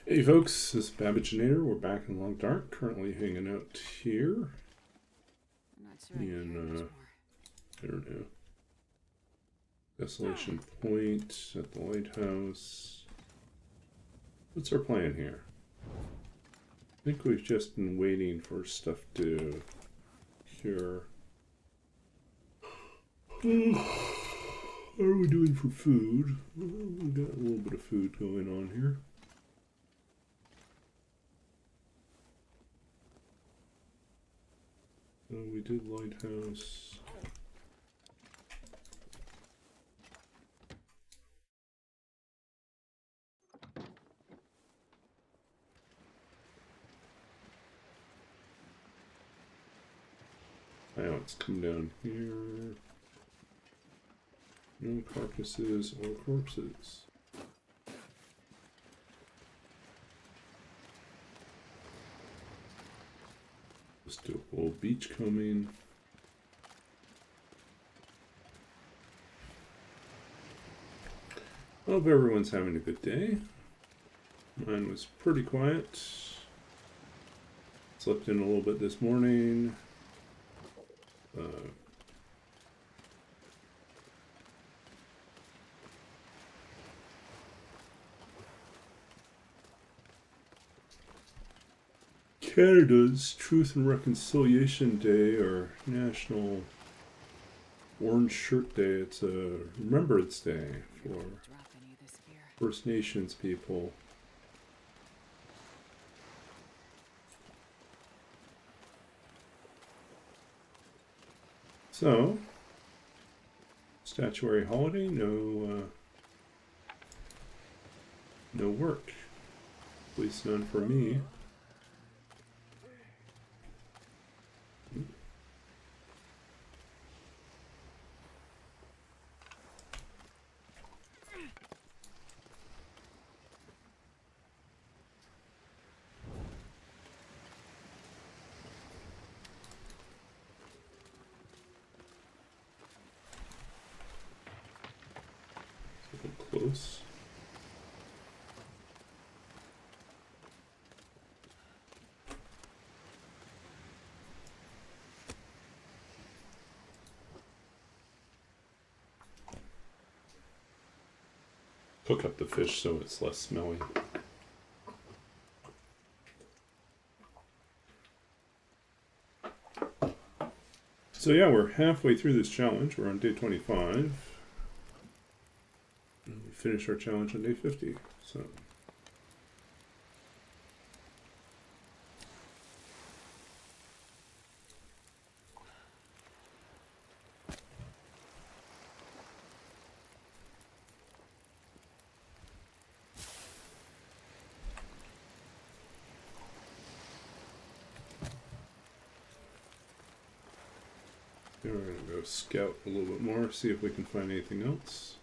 Hey folks, this is v-LHda-LxYC. We're back in Long Dark, currently hanging out here I'm not sure I care in, much more. I don't know, Desolation Point at the lighthouse. What's our plan here? I think we've just been waiting for stuff to cure. What are we doing for food? Well, we got a little bit of food going on here. So we did lighthouse. Now let's come down here. No carcasses or corpses. Let's do a little beach combing. Hope everyone's having a good day. Mine was pretty quiet. Slept in a little bit this morning. Canada's Truth and Reconciliation Day, or National Orange Shirt Day. It's a Remembrance Day for First Nations people. So, statutory holiday, no work. At least none for me. Close. Cook up the fish so it's less smelly. So yeah, we're halfway through this challenge. We're on day 25. And we finished our challenge on day 50. So we're going to go scout a little bit more, see if we can find anything else.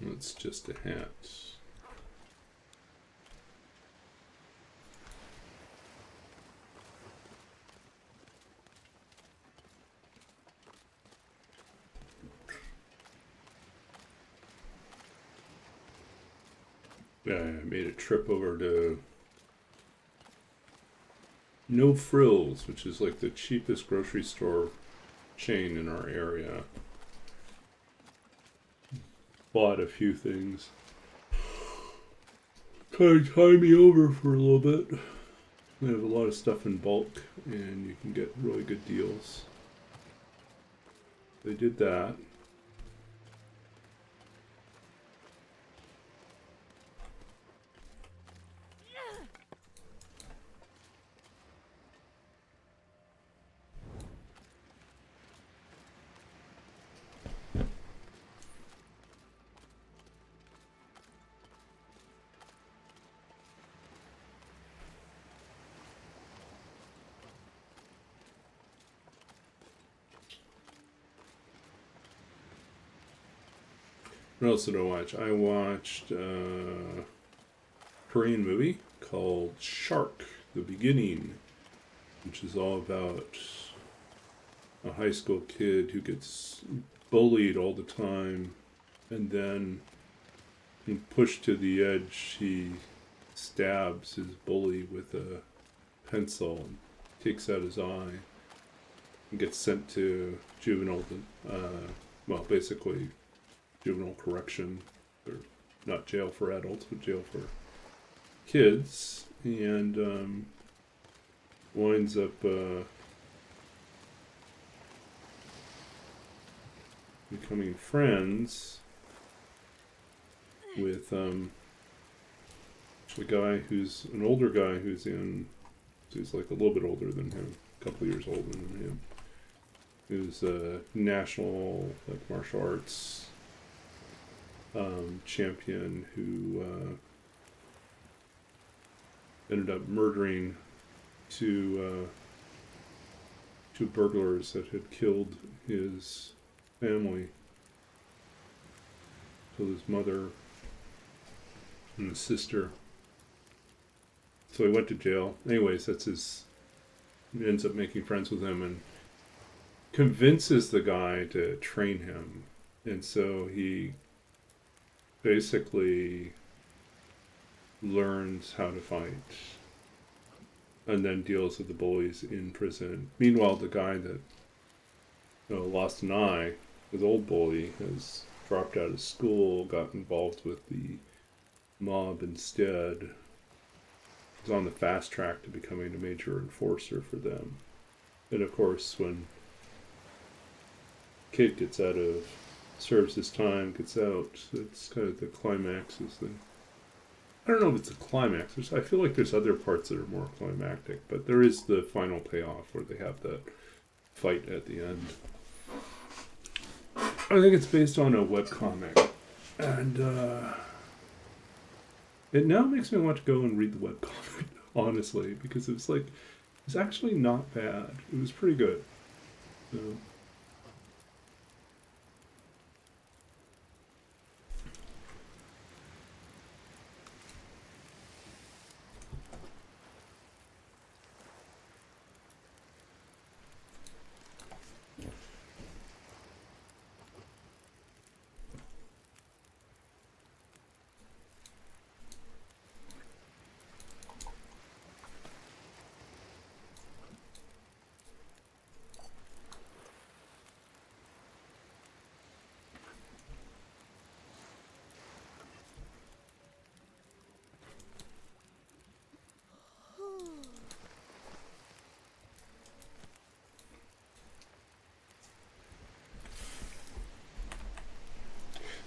It's just a hat. Yeah, I made a trip over to No Frills, which is like the cheapest grocery store chain in our area. Bought a few things. Kind of tie me over for a little bit. They have a lot of stuff in bulk and you can get really good deals. They did that. What else did I watch? I watched a Korean movie called Shark, The Beginning, which is all about a high school kid who gets bullied all the time, and then when pushed to the edge, he stabs his bully with a pencil and takes out his eye and gets sent to juvenile, well, basically juvenile correction, or not jail for adults, but jail for kids, and winds up becoming friends with the guy who's an older guy who's like a little bit older than him, a couple of years older than him, who's a national like martial arts champion who ended up murdering two burglars that had killed his family, killed his mother and his sister. So he went to jail. Anyways, he ends up making friends with him and convinces the guy to train him. And so he basically learns how to fight and then deals with the bullies in prison. Meanwhile, the guy that lost an eye, his old bully, has dropped out of school, got involved with the mob instead, is on the fast track to becoming a major enforcer for them. And of course, when kid gets serves his time, gets out, it's kind of the climax is the, I don't know if it's a climax. I feel like there's other parts that are more climactic, but there is the final payoff where they have that fight at the end. I think it's based on a webcomic, and it now makes me want to go and read the webcomic, honestly, because it's actually not bad. It was pretty good. So.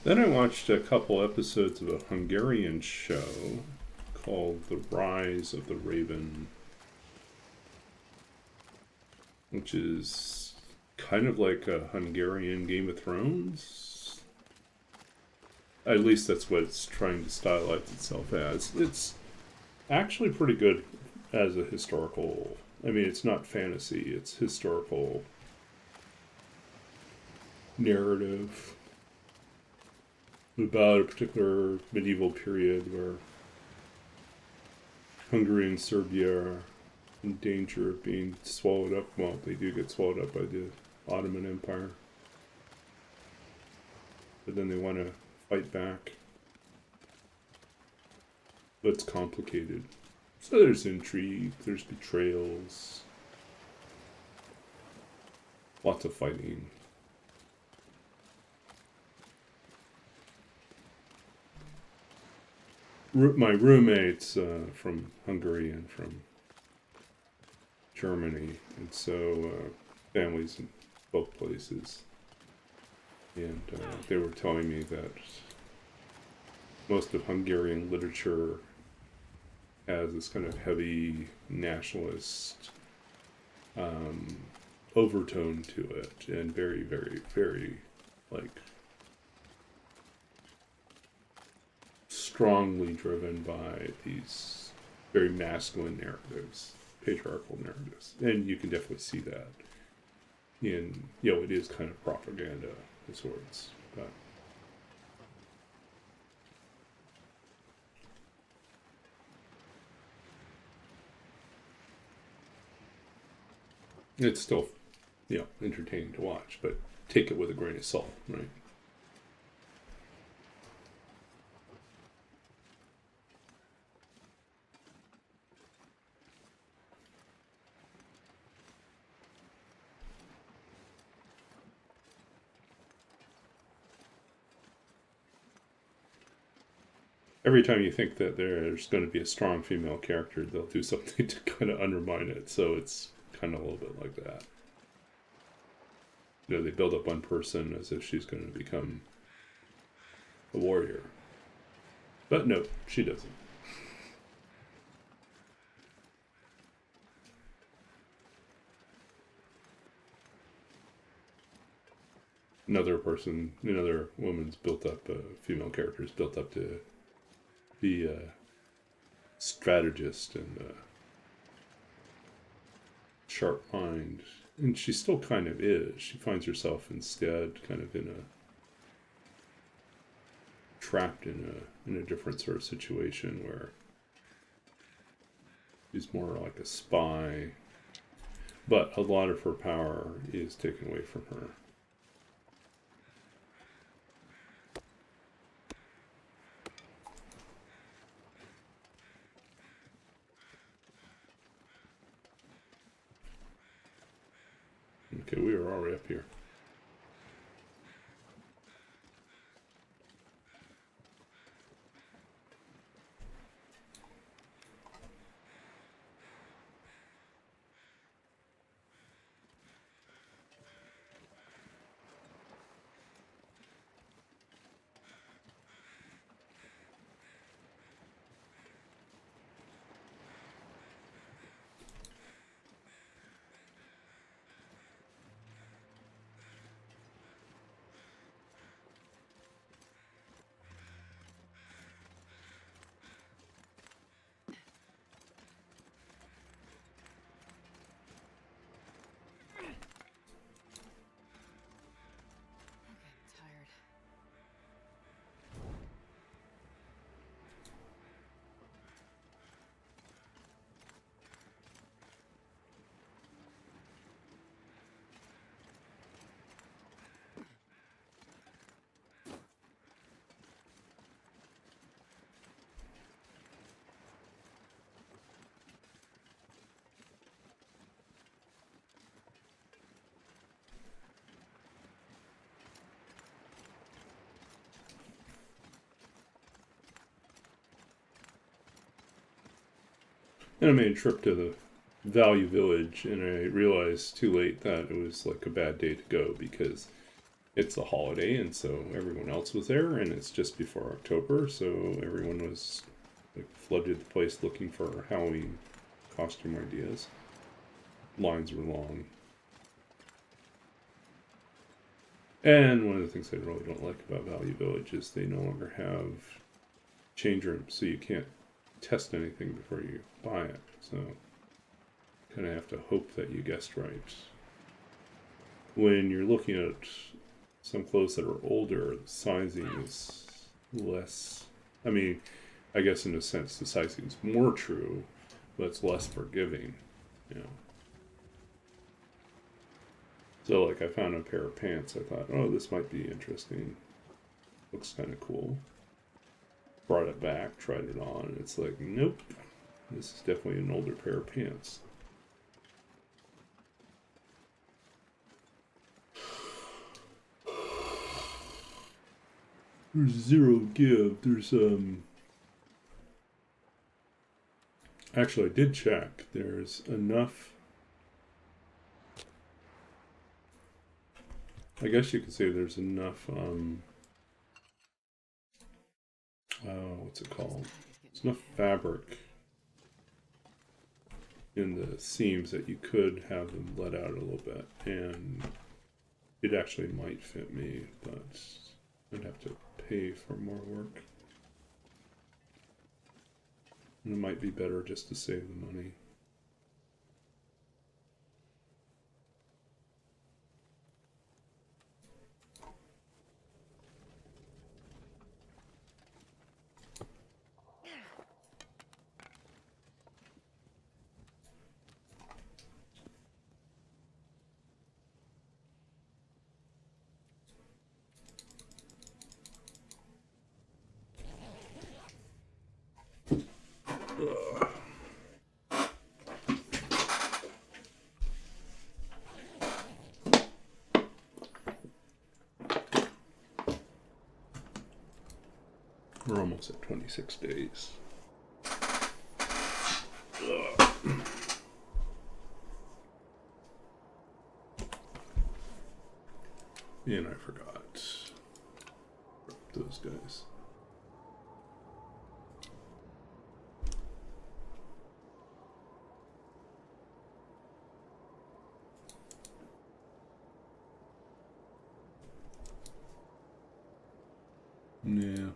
Then I watched a couple episodes of a Hungarian show called The Rise of the Raven, which is kind of like a Hungarian Game of Thrones. At least that's what it's trying to stylize itself as. It's actually pretty good as a historical, I mean, it's not fantasy, it's historical narrative about a particular medieval period where Hungary and Serbia are in danger of being swallowed up. Well, they do get swallowed up by the Ottoman Empire. But then they want to fight back. But it's complicated. So there's intrigue, there's betrayals, lots of fighting. My roommate's from Hungary and from Germany, and so families in both places. And they were telling me that most of Hungarian literature has this kind of heavy nationalist overtone to it, and very, very, very, like, strongly driven by these very masculine narratives, patriarchal narratives. And you can definitely see that in, it is kind of propaganda of sorts. But It's still, entertaining to watch, but take it with a grain of salt, right? Every time you think that there's going to be a strong female character, they'll do something to kind of undermine it. So it's kind of a little bit like that. They build up one person as if she's going to become a warrior. But no, she doesn't. Another woman's built up, female character's built up to be a strategist and a sharp mind. And she still kind of is. She finds herself instead kind of trapped in a different sort of situation where she's more like a spy. But a lot of her power is taken away from her. Okay, we are already up here. And I made a trip to the Value Village, and I realized too late that it was like a bad day to go because it's a holiday, and so everyone else was there, and it's just before October, so everyone was like flooded the place looking for Halloween costume ideas. Lines were long. And one of the things I really don't like about Value Village is they no longer have change rooms, so you can't test anything before you buy it. So kind of have to hope that you guessed right. When you're looking at some clothes that are older, the sizing is less. I mean, I guess in a sense the sizing is more true, but it's less forgiving. So like I found a pair of pants. I thought, oh, this might be interesting. Looks kind of cool. Brought it back, tried it on, and it's like, nope. This is definitely an older pair of pants. There's zero give. There's actually I did check. There's enough. I guess you could say there's enough what's it called? There's enough fabric in the seams that you could have them let out a little bit, and it actually might fit me, but I'd have to pay for more work. And it might be better just to save the money. We're almost at 26 days. And I forgot those guys. Yeah.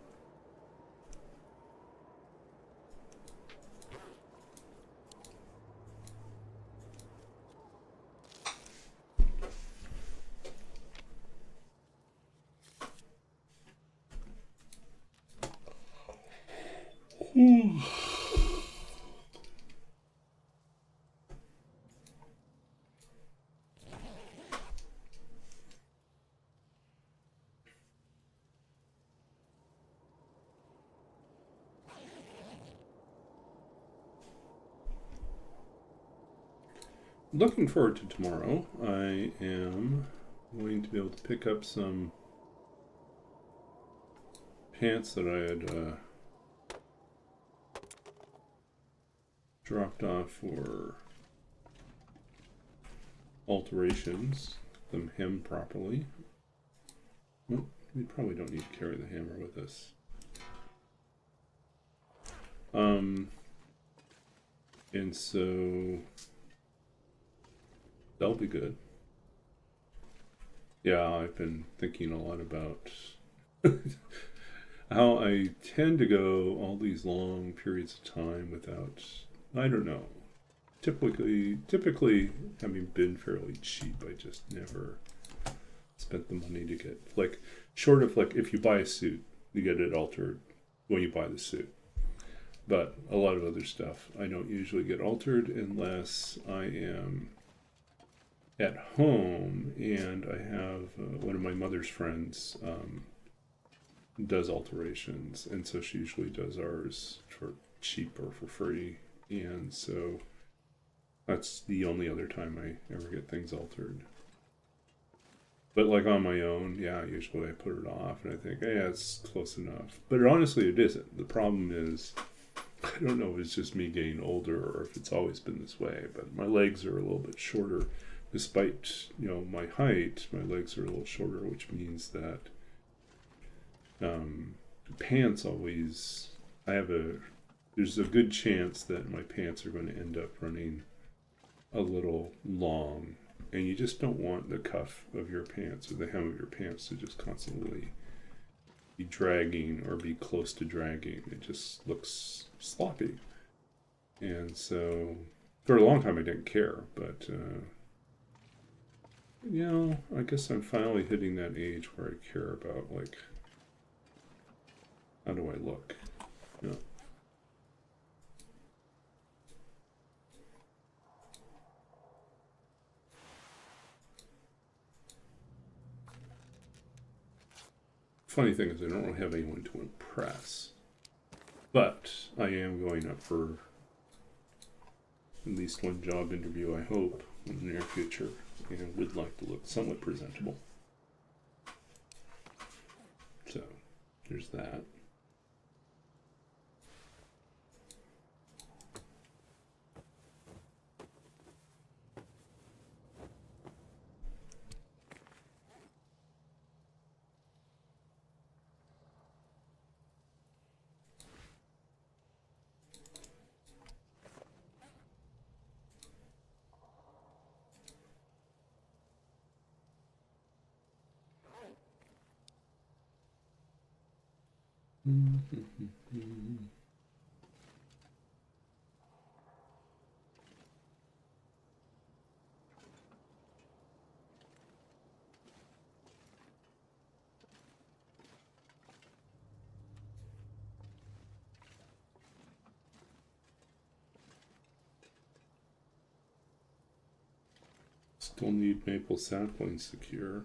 Looking forward to tomorrow. I am going to be able to pick up some pants that I had dropped off for alterations, them hem properly. Well, we probably don't need to carry the hammer with us. And so that'll be good. Yeah, I've been thinking a lot about how I tend to go all these long periods of time without, I don't know. Typically, having been fairly cheap, I just never spent the money to get, like, short of, like, if you buy a suit, you get it altered when you buy the suit. But a lot of other stuff I don't usually get altered unless I am at home and I have one of my mother's friends does alterations, and so she usually does ours for cheap or for free, and so that's the only other time I ever get things altered. But like on my own, yeah, usually I put it off and I think, hey, yeah, it's close enough. But honestly, it isn't. The problem is, I don't know if it's just me getting older or if it's always been this way, but my legs are a little bit shorter. Despite, you know, my height, my legs are a little shorter, which means that pants always, there's a good chance that my pants are going to end up running a little long, and you just don't want the cuff of your pants or the hem of your pants to just constantly be dragging or be close to dragging. It just looks sloppy. And so for a long time I didn't care, but you know, I guess I'm finally hitting that age where I care about, like, how do I look? You know? Funny thing is, I don't really have anyone to impress, but I am going up for at least one job interview, I hope, in the near future, and would like to look somewhat presentable. So, there's that. Still need maple sapling secure.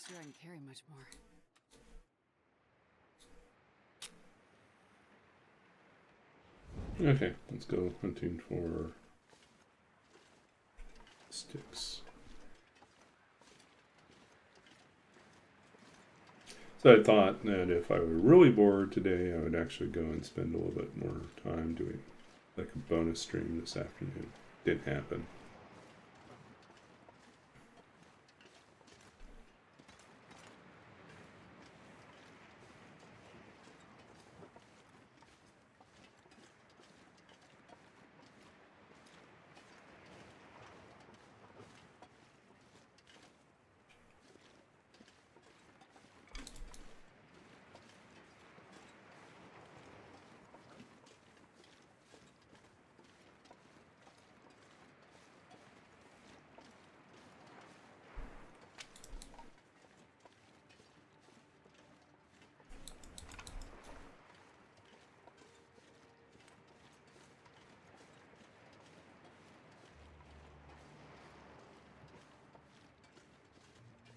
not sure I can carry much more. Okay, let's go hunting for sticks. So I thought that if I were really bored today, I would actually go and spend a little bit more time doing like a bonus stream this afternoon. Didn't happen.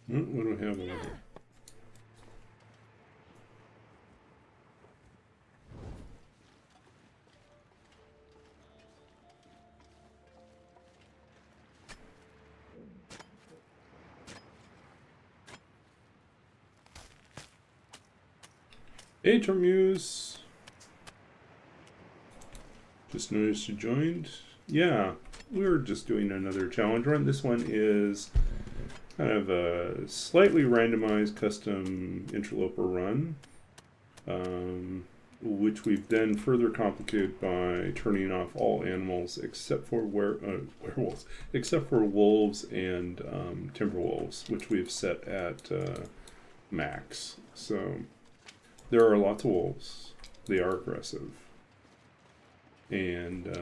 What do we have over here? Hey, Termuse. Just noticed you joined. Yeah, we're just doing another challenge run. This one is kind of a slightly randomized custom interloper run, which we've then further complicated by turning off all animals except for werewolves, except for wolves and timberwolves, which we've set at max. So there are lots of wolves. They are aggressive. And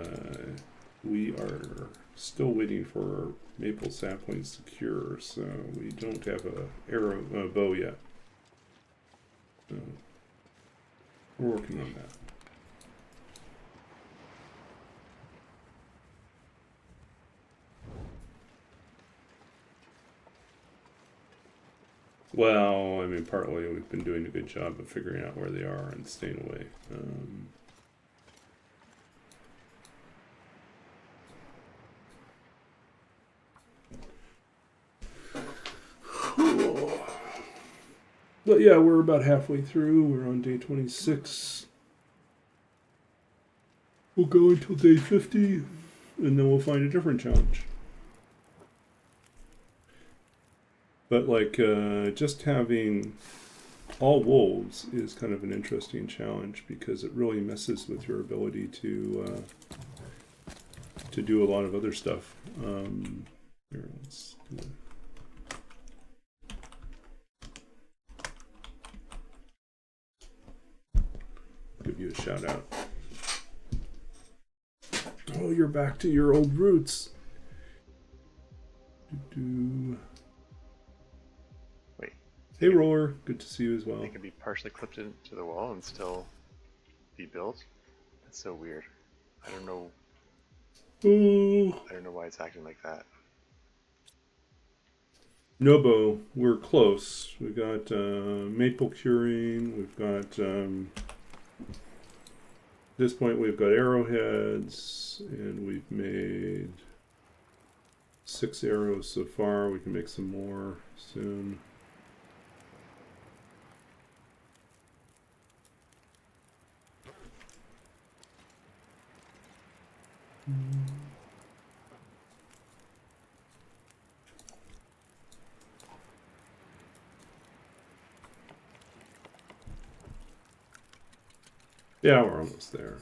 we are still waiting for maple saplings to cure, so we don't have a bow yet. So we're working on that. Well, I mean, partly we've been doing a good job of figuring out where they are and staying away. But yeah, we're about halfway through. We're on day 26. We'll go until day 50, and then we'll find a different challenge. But like, just having all wolves is kind of an interesting challenge because it really messes with your ability to do a lot of other stuff. Here, let's do that. Give you a shout out. Oh, you're back to your old roots. Wait. Hey, Roller. Good to see you as well. It can be partially clipped into the wall and still be built. That's so weird. I don't know. Oh. I don't know why it's acting like that. Nobo, we're close. We got maple curing. We've got at this point we've got arrowheads, and we've made 6 arrows so far. We can make some more soon. Yeah, we're almost there.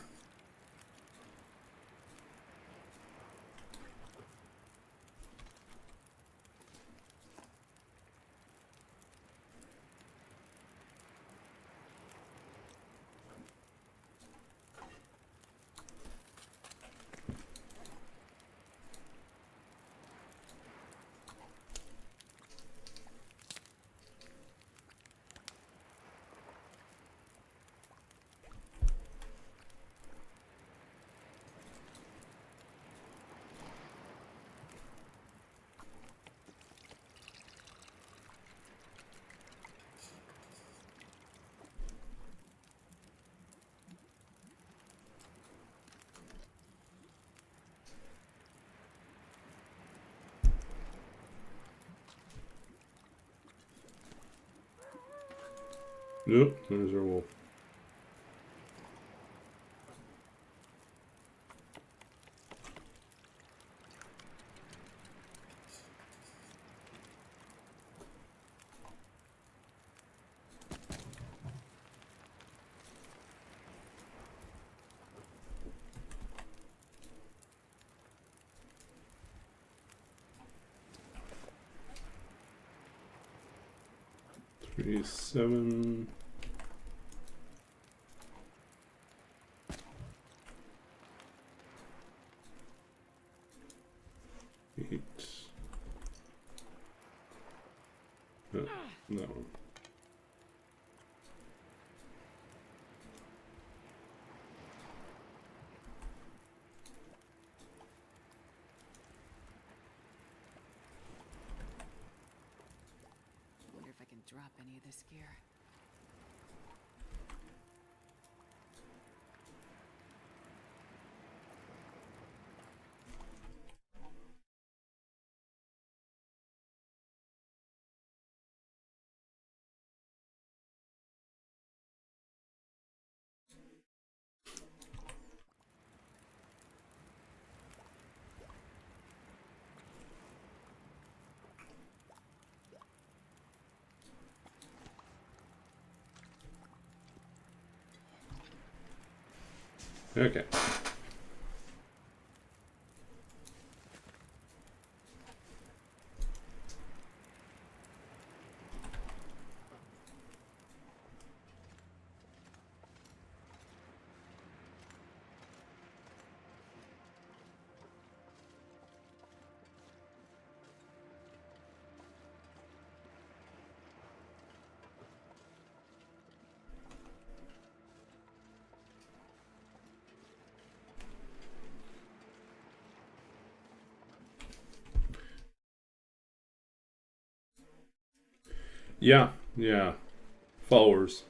Nope, there's our wolf. Three, 7. Eight. No, that one. Wonder if I can drop any of this gear. Okay. Yeah, yeah. Followers.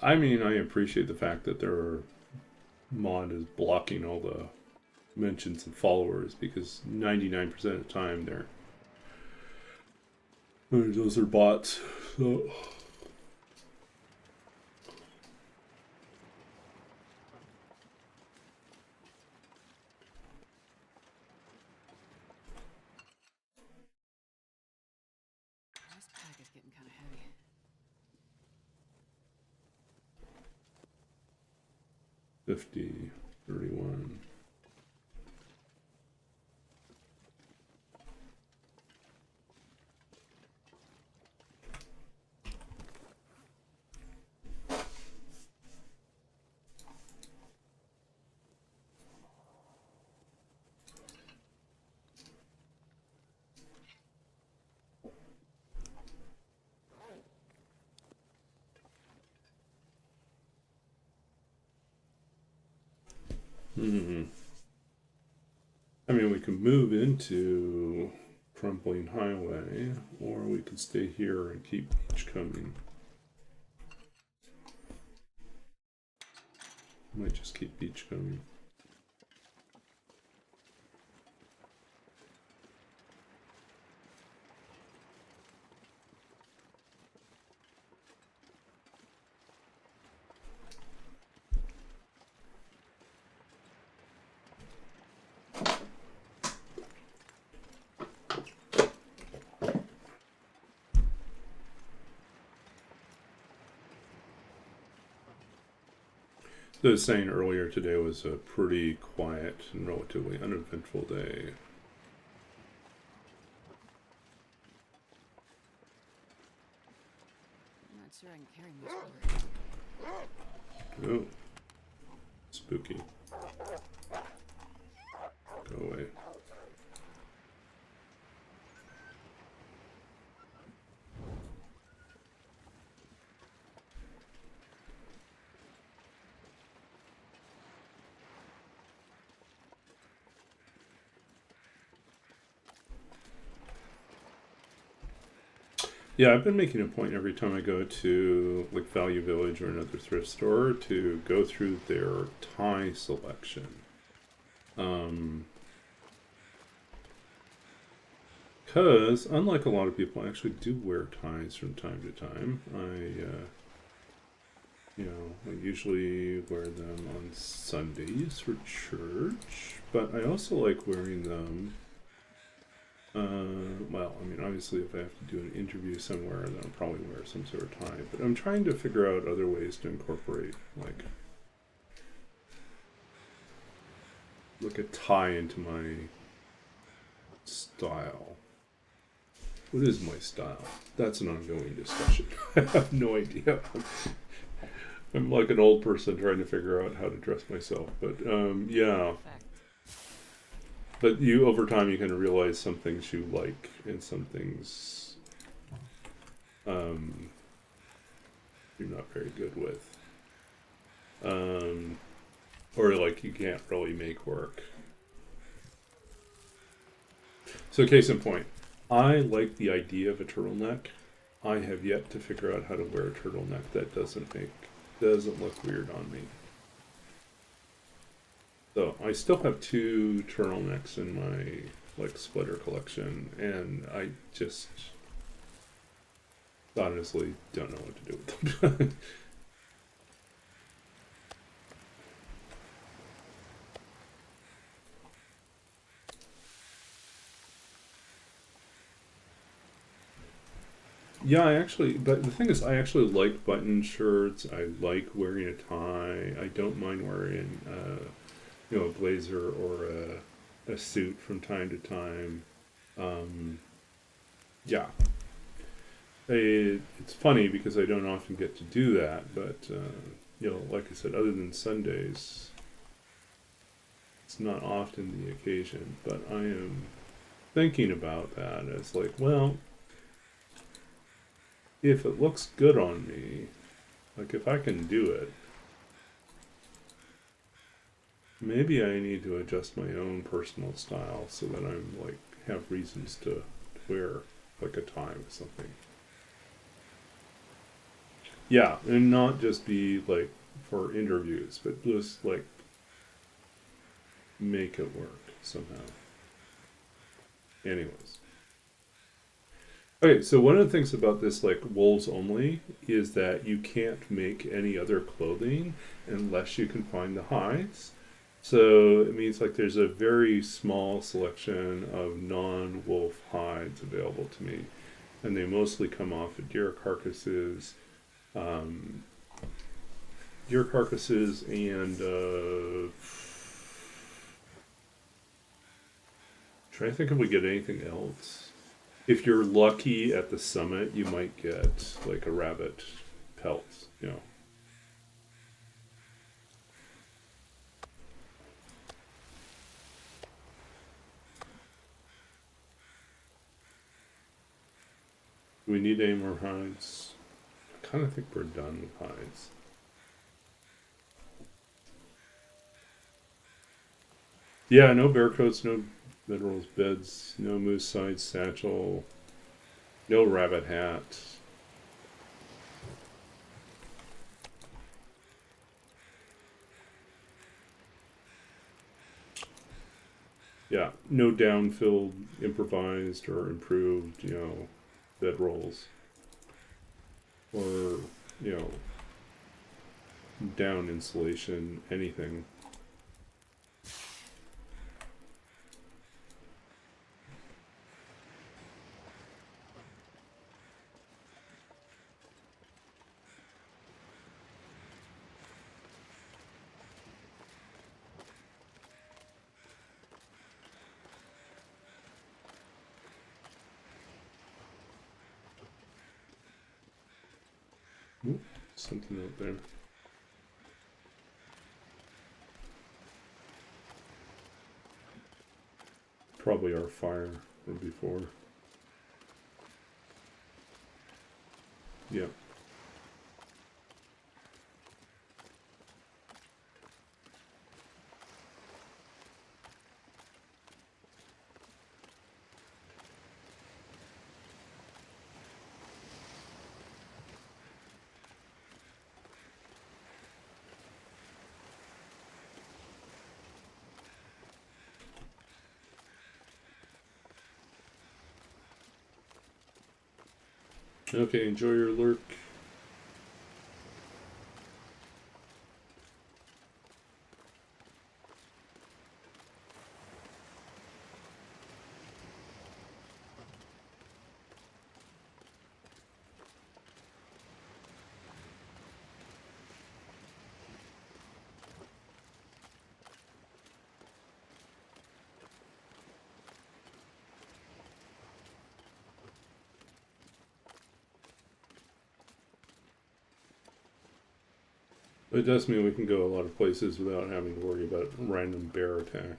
I mean, I appreciate the fact that their mod is blocking all the mentions of followers because 99% of the time those are bots. So This pack is getting kind of heavy. 50, 31. I mean, we can move into Crumbling Highway, or we could stay here and keep each coming. Might just keep beach coming. So I was saying earlier, today was a pretty quiet and relatively uneventful day. I'm not sure I can carry much more. Oh, spooky. Go away. Yeah, I've been making a point every time I go to like Value Village or another thrift store to go through their tie selection. Because, unlike a lot of people, I actually do wear ties from time to time. I usually wear them on Sundays for church, but I also like wearing them. Well, I mean, obviously, if I have to do an interview somewhere, then I'll probably wear some sort of tie. But I'm trying to figure out other ways to incorporate, like a tie into my style. What is my style? That's an ongoing discussion. I have no idea. I'm like an old person trying to figure out how to dress myself. But yeah. Fact. But you, over time, you kind of realize some things you like and some things you're not very good with. Or like you can't really make work. So case in point, I like the idea of a turtleneck. I have yet to figure out how to wear a turtleneck that doesn't look weird on me. So I still have 2 turtlenecks in my sweater collection, and I just honestly don't know what to do with them. Yeah, but the thing is, I actually like button shirts. I like wearing a tie. I don't mind wearing, a blazer or a suit from time to time. Yeah. It's funny because I don't often get to do that, but, like I said, other than Sundays, it's not often the occasion, but I am thinking about that as like, well, if it looks good on me, like if I can do it, maybe I need to adjust my own personal style so that I'm have reasons to wear like a tie or something. Yeah, and not just be for interviews, but just make it work somehow. Anyways. Okay, so one of the things about this wolves only is that you can't make any other clothing unless you can find the hides. So it means there's a very small selection of non-wolf hides available to me, and they mostly come off of deer carcasses and trying to think if we get anything else. If you're lucky at the summit, you might get a rabbit pelt, Do we need any more hides? I kind of think we're done with hides. Yeah, no bear coats, no minerals beds, no moose side satchel, no rabbit hat. Yeah, no down-filled, improvised, or improved, bedrolls. Or, down insulation, anything. Ooh, something out there. Probably our fire from before. Yeah. Okay, enjoy your lurk. It does mean we can go a lot of places without having to worry about random bear attack.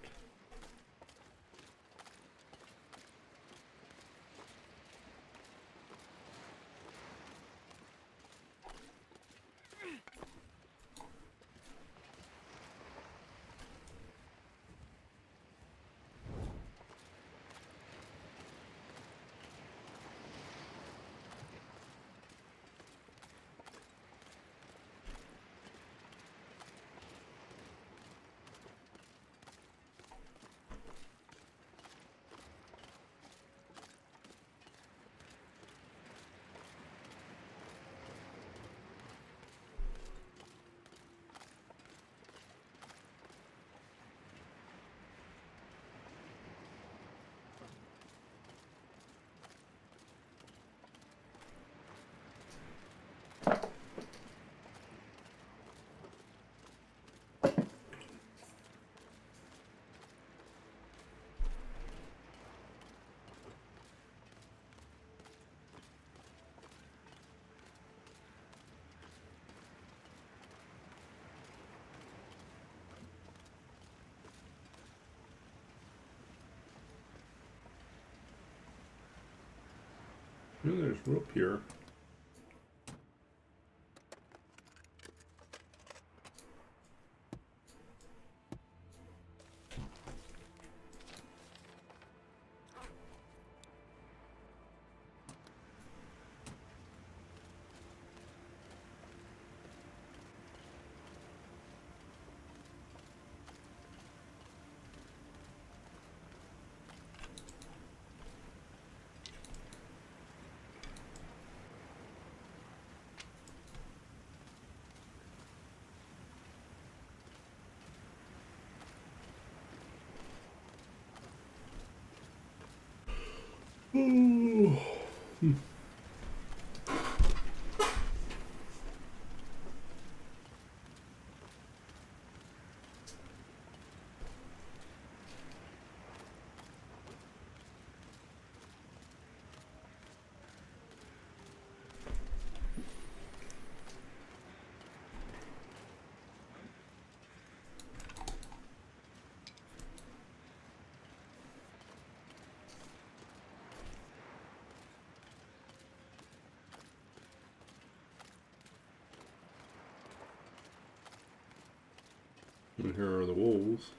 Oh, there's rope here. Oh, and here are the wolves.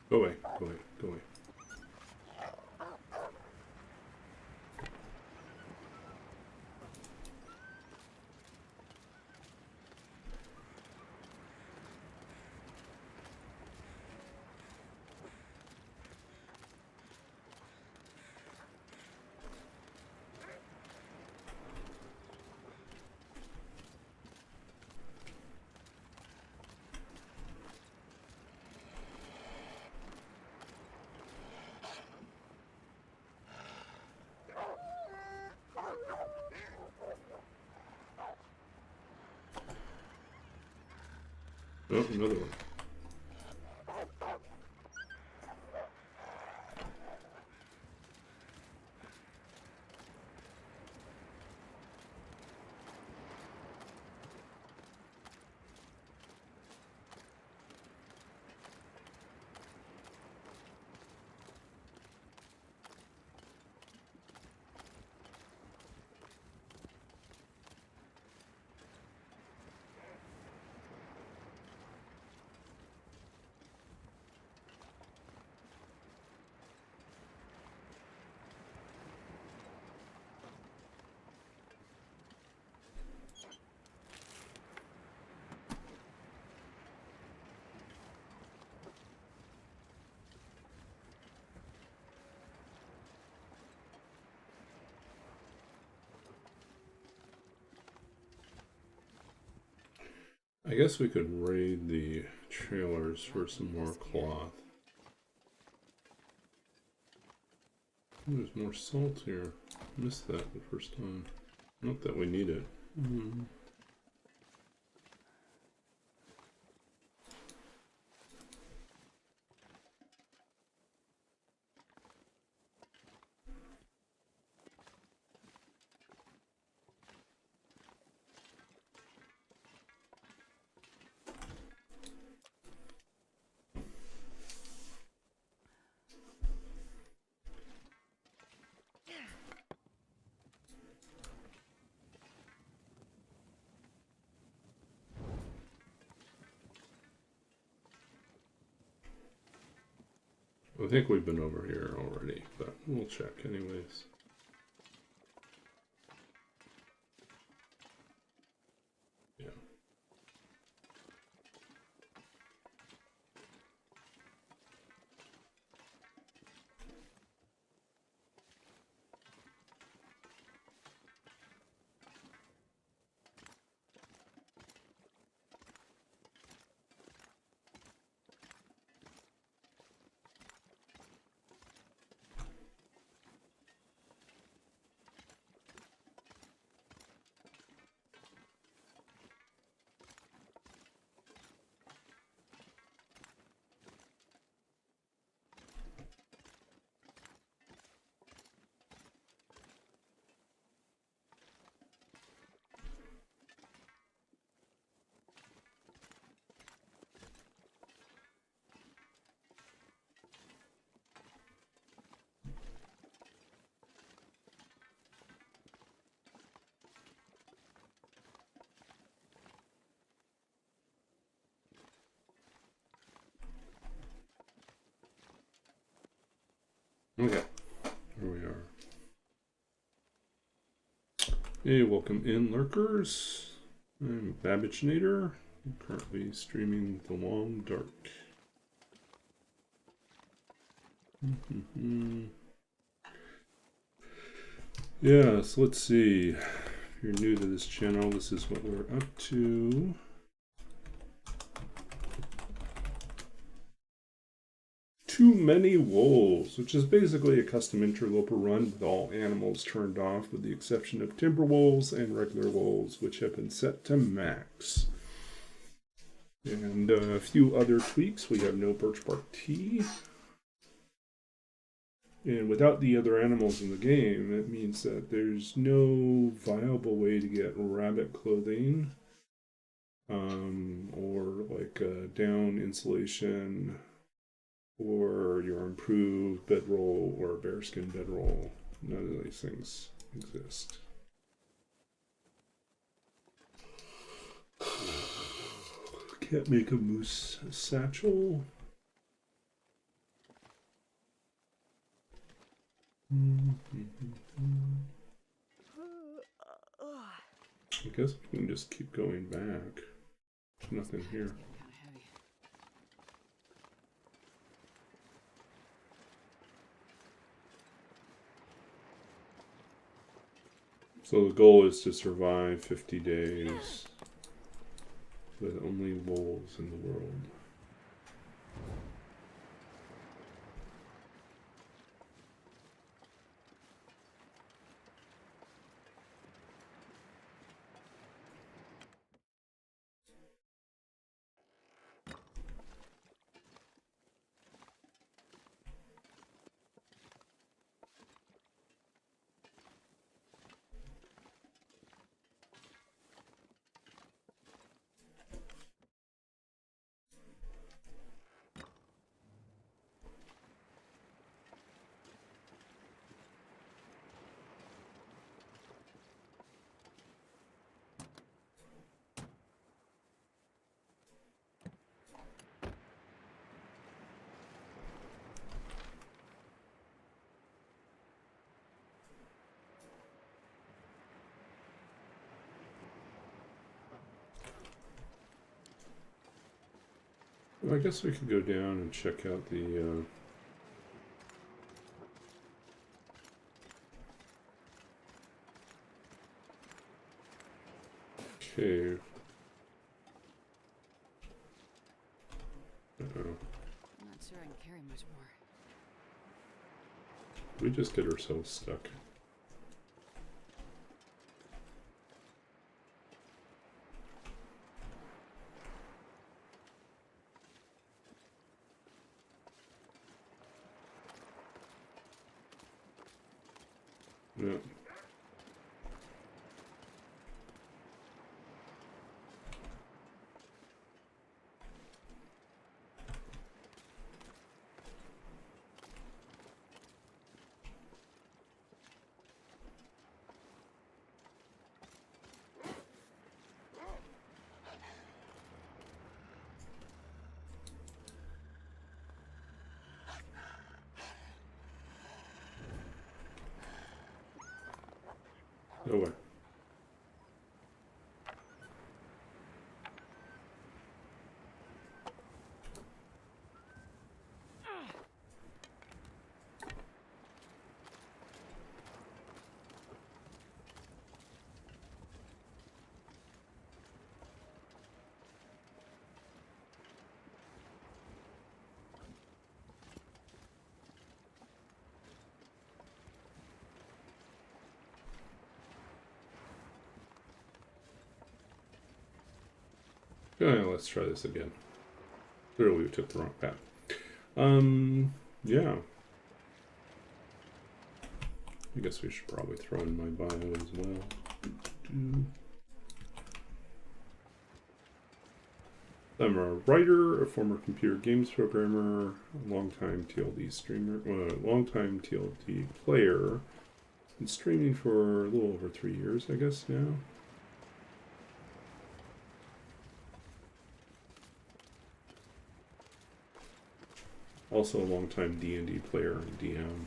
Go away, go away, go away. Oh, another one. I guess we could raid the trailers for some more cloth. Ooh, there's more salt here. Missed that the first time. Not that we need it. I think we've been over here already, but we'll check anyways. Yeah. Okay, here we are. Hey, welcome in, lurkers. I'm Babbage-nator. I'm currently streaming The Long Dark. Yeah, so let's see. If you're new to this channel, this is what we're up to. Too Many Wolves, which is basically a custom interloper run with all animals turned off, with the exception of timber wolves and regular wolves, which have been set to max. And a few other tweaks. We have no birch bark tea. And without the other animals in the game, it means that there's no viable way to get rabbit clothing, or like down insulation, or your improved bedroll or bearskin bedroll. None of these things exist. Can't make a moose satchel. I guess we can just keep going back. There's nothing here. So the goal is to survive 50 days with only wolves in the world. Well, I guess we could go down and check out the cave. carry much more. We just get ourselves stuck. Yeah. No way. Okay, let's try this again. Clearly we took the wrong path. Yeah. I guess we should probably throw in my bio as well. I'm a writer, a former computer games programmer, a longtime TLD streamer, longtime TLD player. Been streaming for a little over 3 years, I guess, now. Also a longtime D&D player and DM.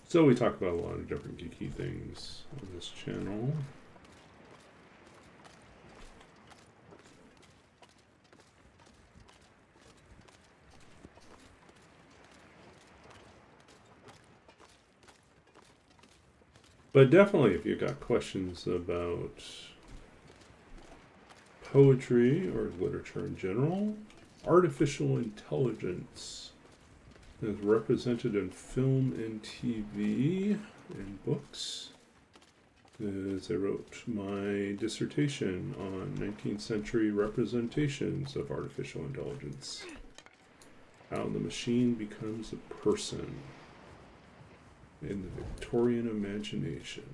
So we talk about a lot of different geeky things on this channel. But definitely if you've got questions about poetry or literature in general, artificial intelligence is represented in film and TV and books. As I wrote my dissertation on 19th century representations of artificial intelligence. How the machine becomes a person in the Victorian imagination.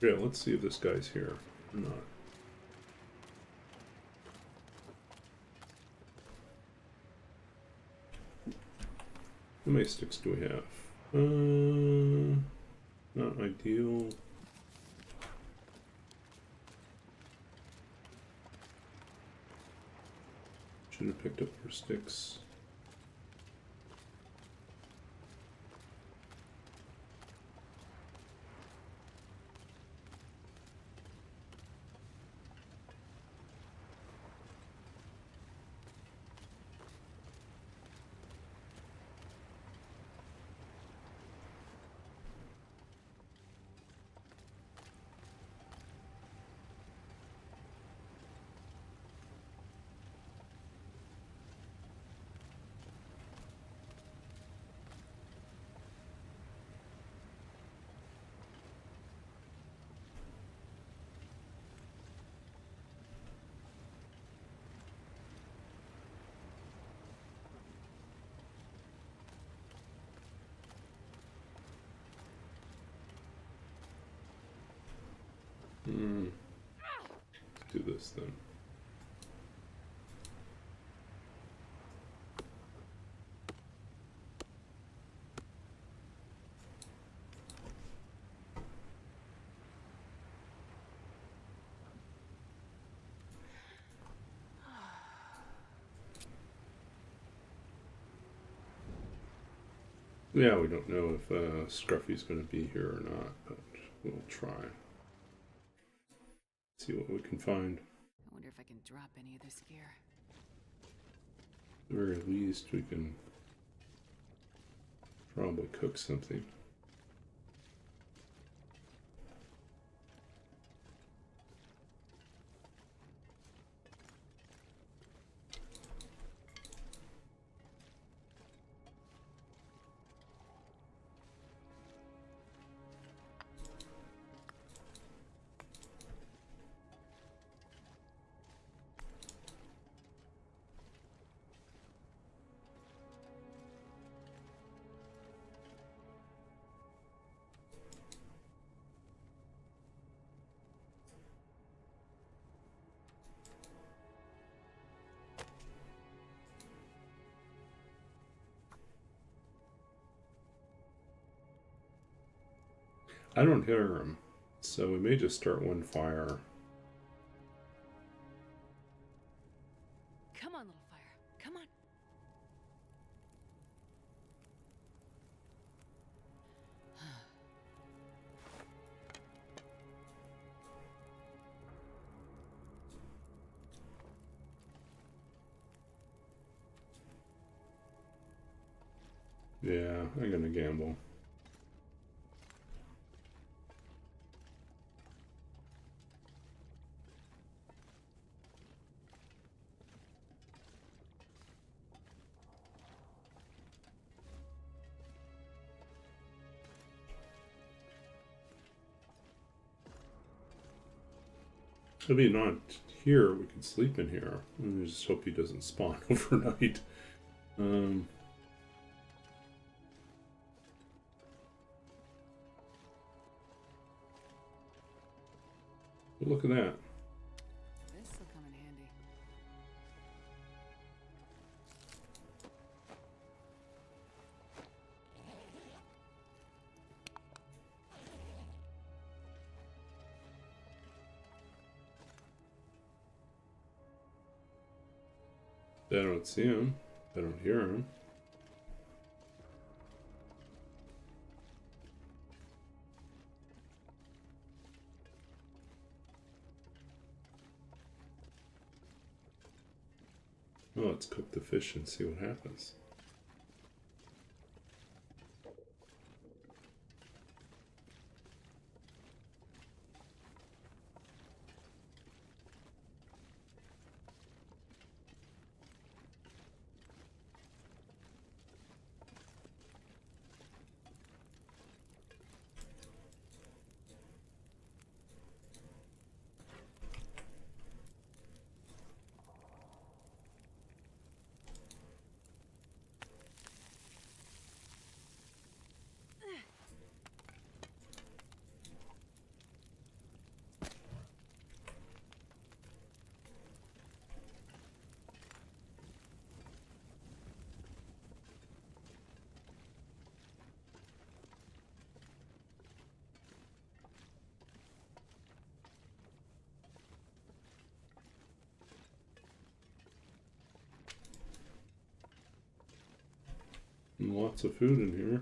Yeah, let's see if this guy's here or not. How many sticks do we have? Not ideal. Should have picked up more sticks. Let's do this then. Yeah, we don't know if Scruffy's going to be here or not, but we'll try. See what we can find. I wonder if I can drop any of this gear. At the very least, we can probably cook something. I don't hear him, so we may just start one fire. Come on, little fire. Come on. Yeah, I'm gonna gamble. If he's not here, we can sleep in here. I just hope he doesn't spawn overnight. Look at that. This'll come in handy. I don't see him. I don't hear him. Well, let's cook the fish and see what happens. And lots of food in here.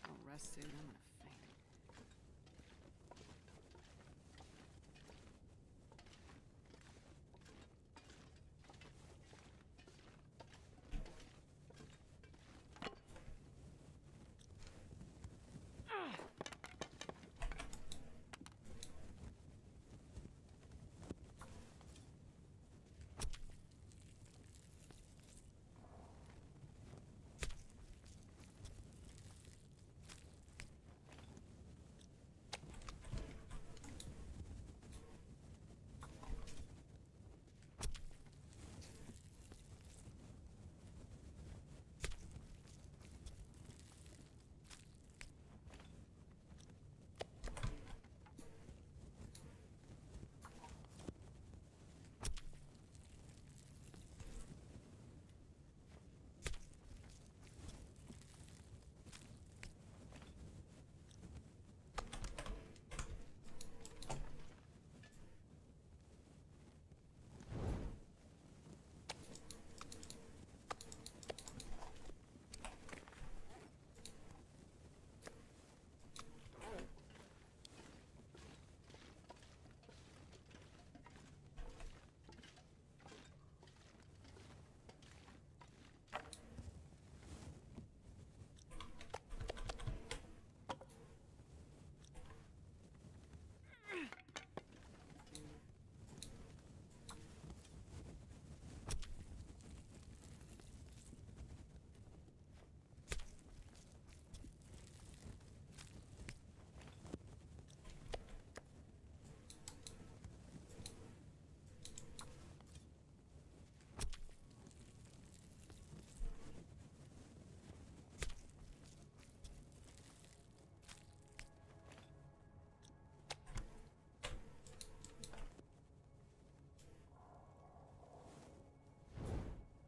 I'll rest soon. I'm gonna faint.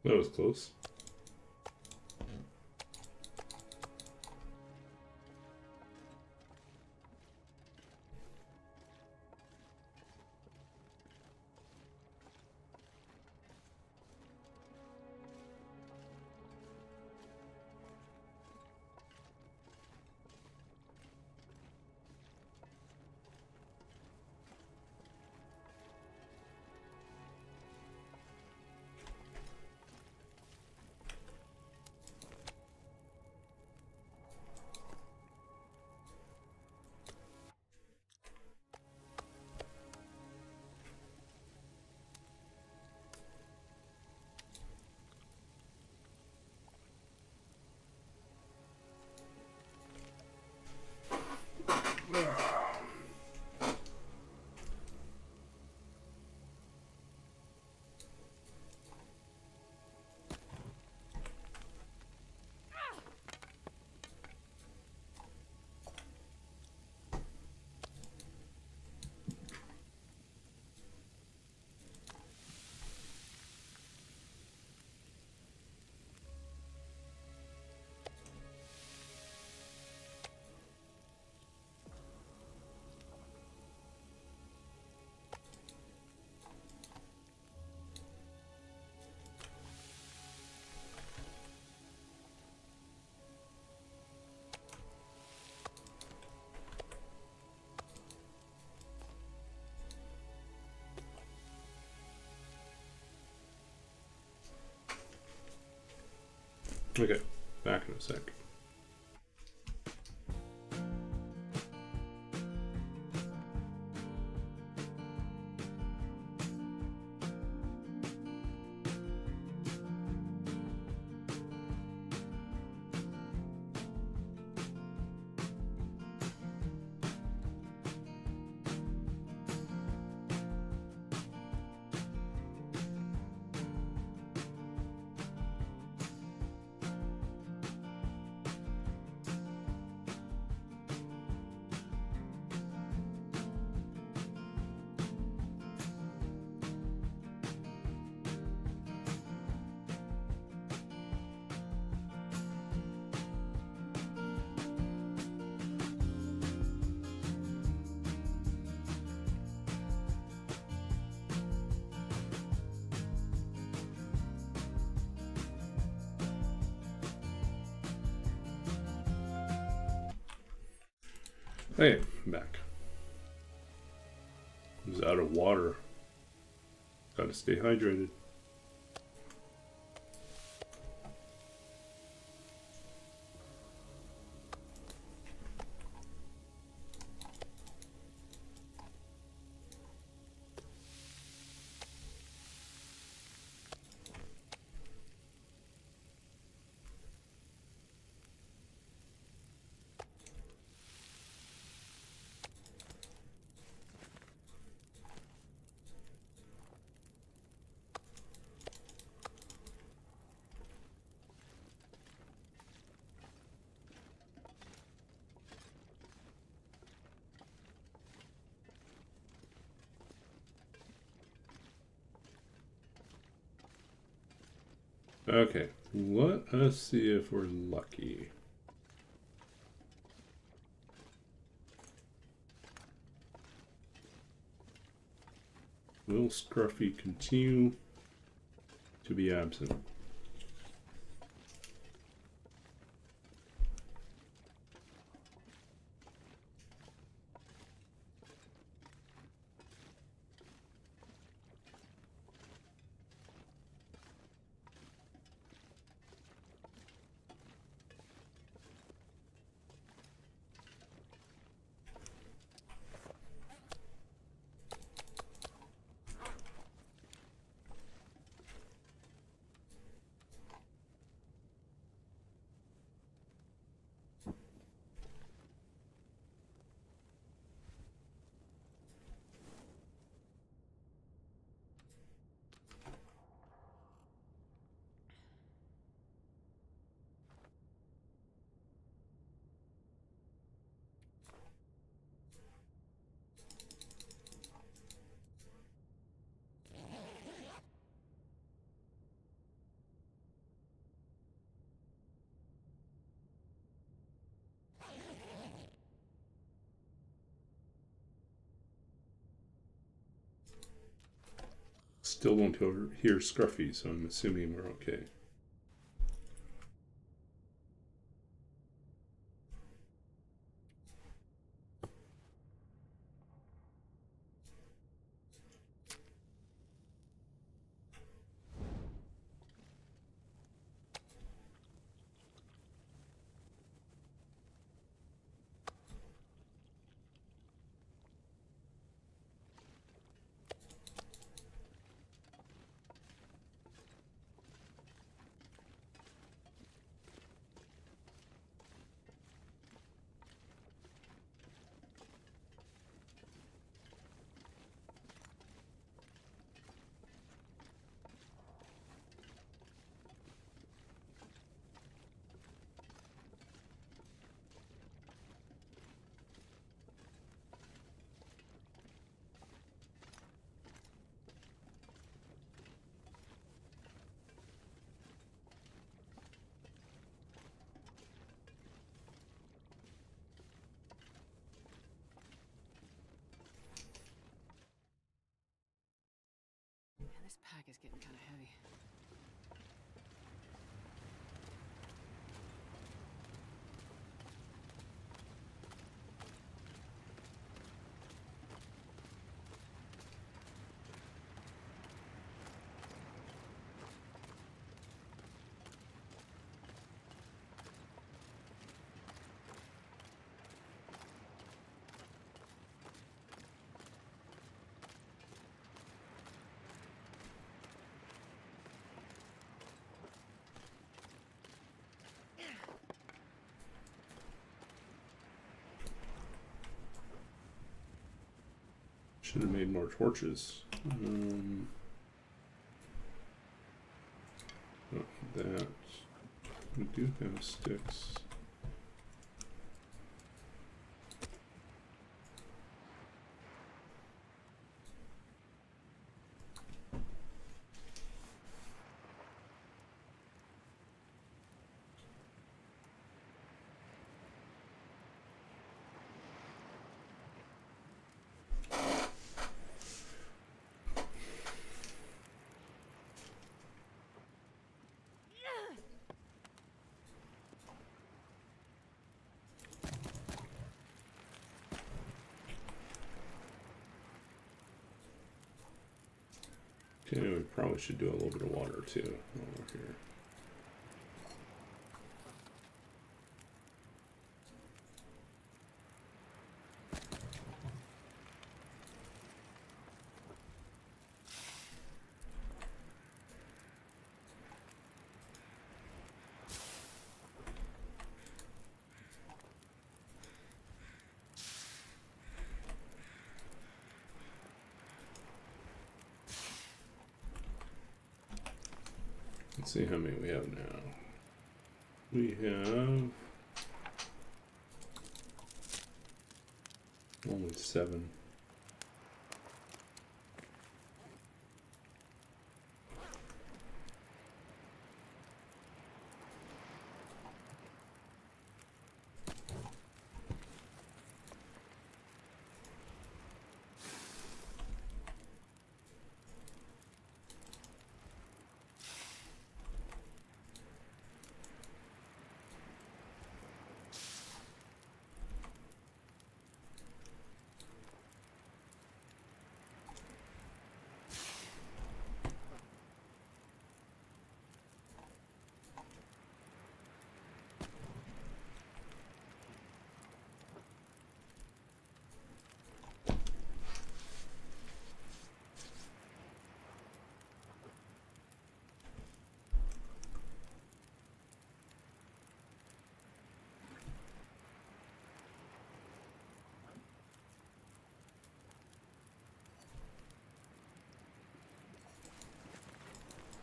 That was close. Okay, back in a sec. Hey, I'm back. I was out of water. Gotta stay hydrated. Okay, let us see if we're lucky. Will Scruffy continue to be absent? Still don't hear Scruffy, so I'm assuming we're okay. Man, this pack is getting kind of heavy. Should have made more torches. Not that. We do have sticks. Okay, we probably should do a little bit of water too while we're here. Let's see how many we have now. We have only 7.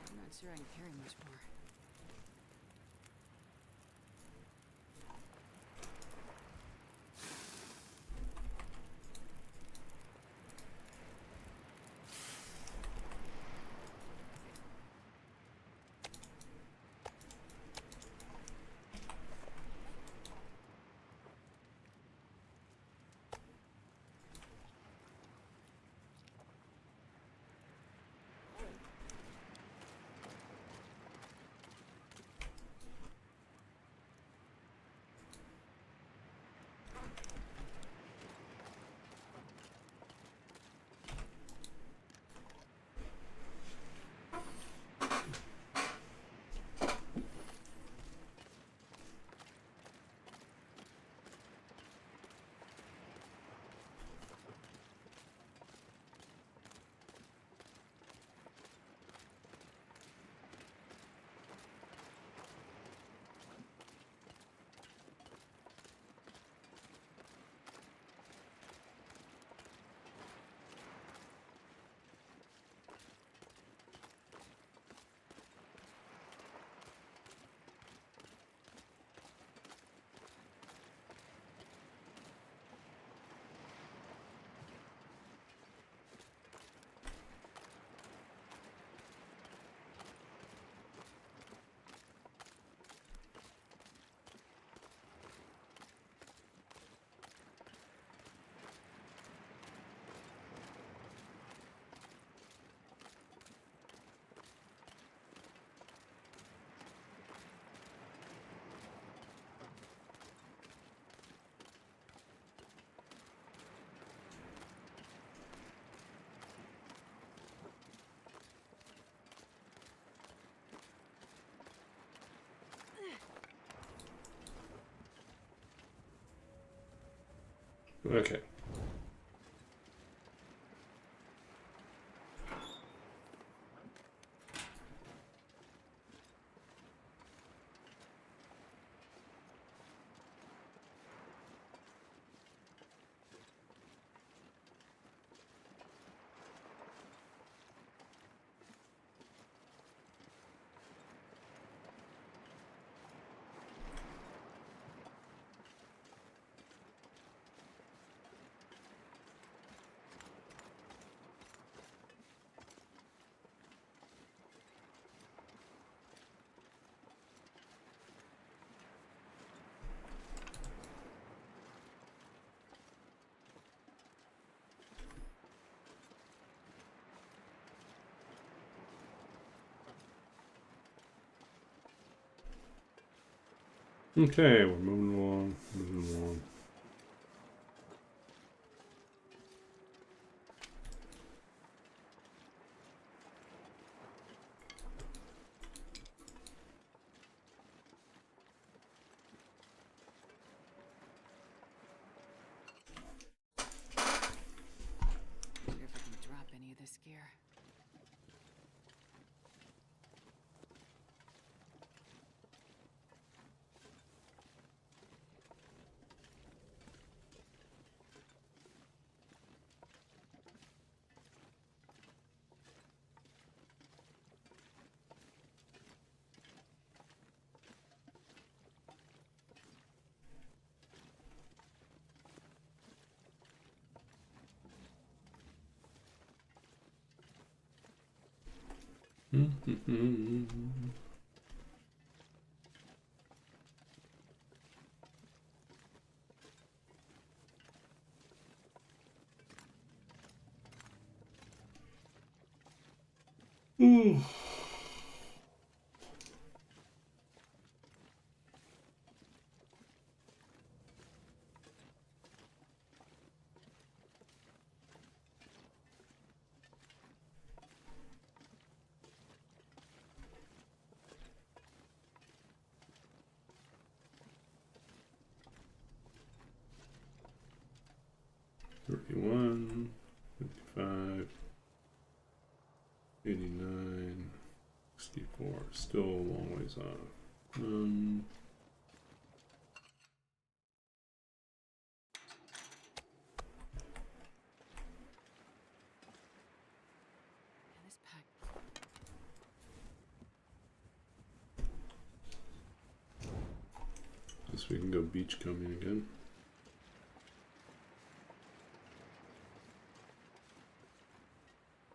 I'm not sure I can carry much more. Okay. Okay, we're moving along, moving along. Wonder if I can drop any of this gear. Ooh. $31, $55, $89, $64. Still a long ways off. And this pack. Guess we can go beach combing again.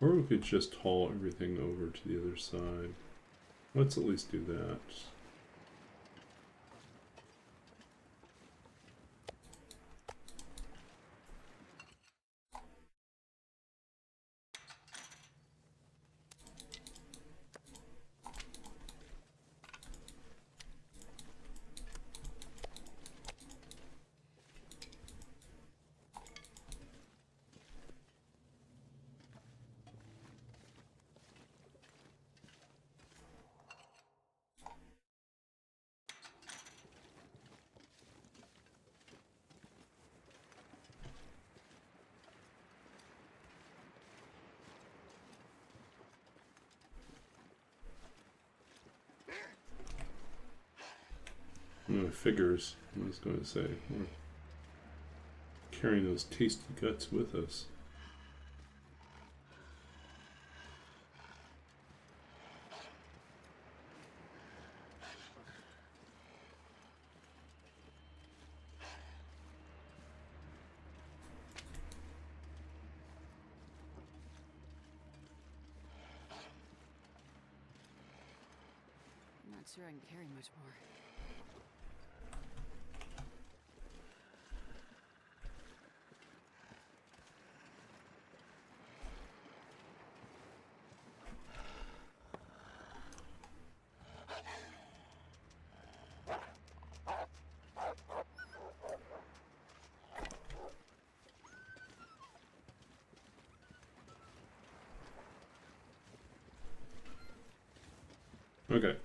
Or we could just haul everything over to the other side. Let's at least do that. Figures, I was going to say. We're carrying those tasty guts with us. I'm not sure I can carry much more. Okay,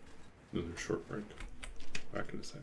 another short break. Back in a sec.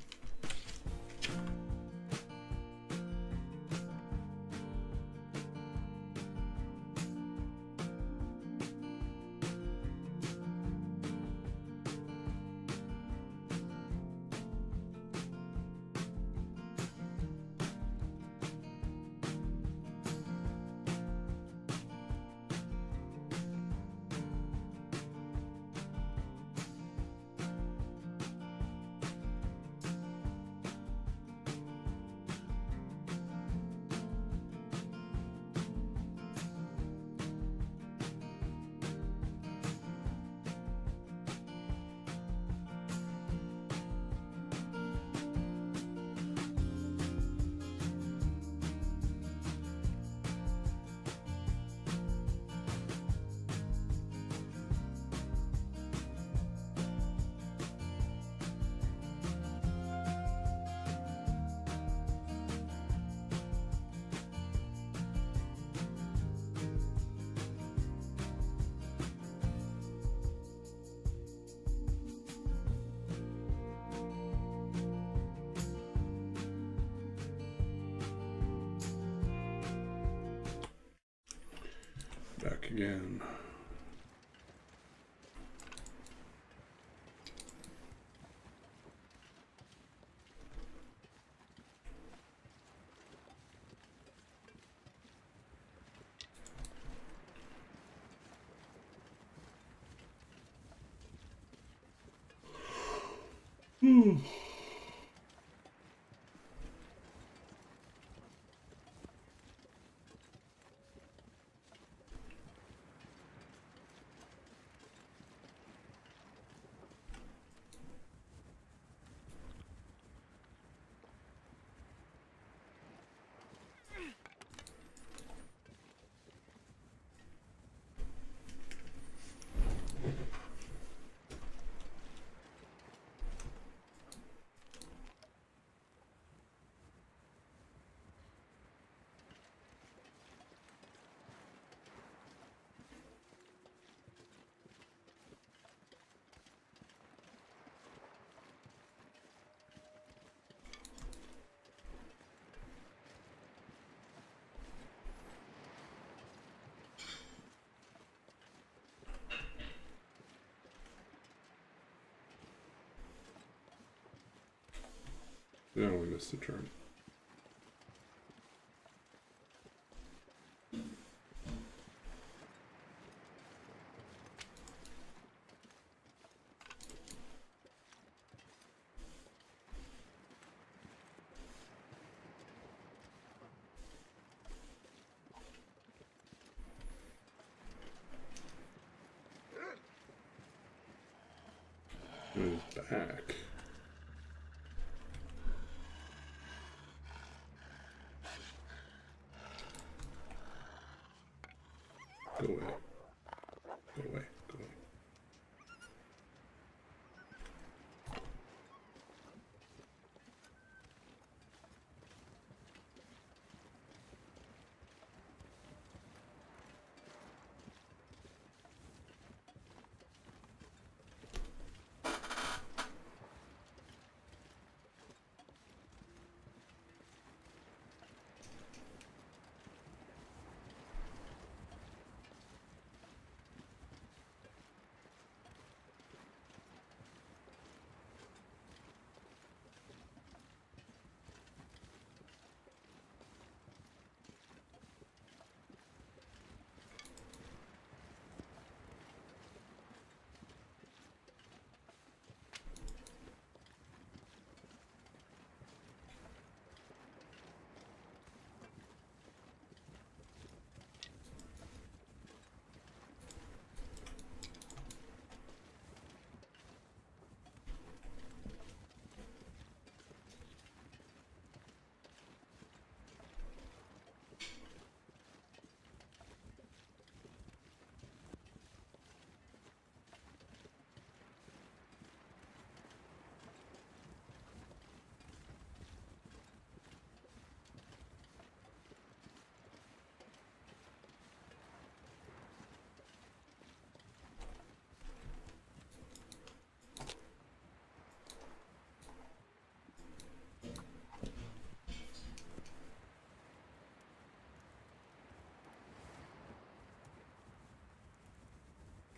Back again. Yeah, we missed a turn. He's back. Go away. Go away. Go away.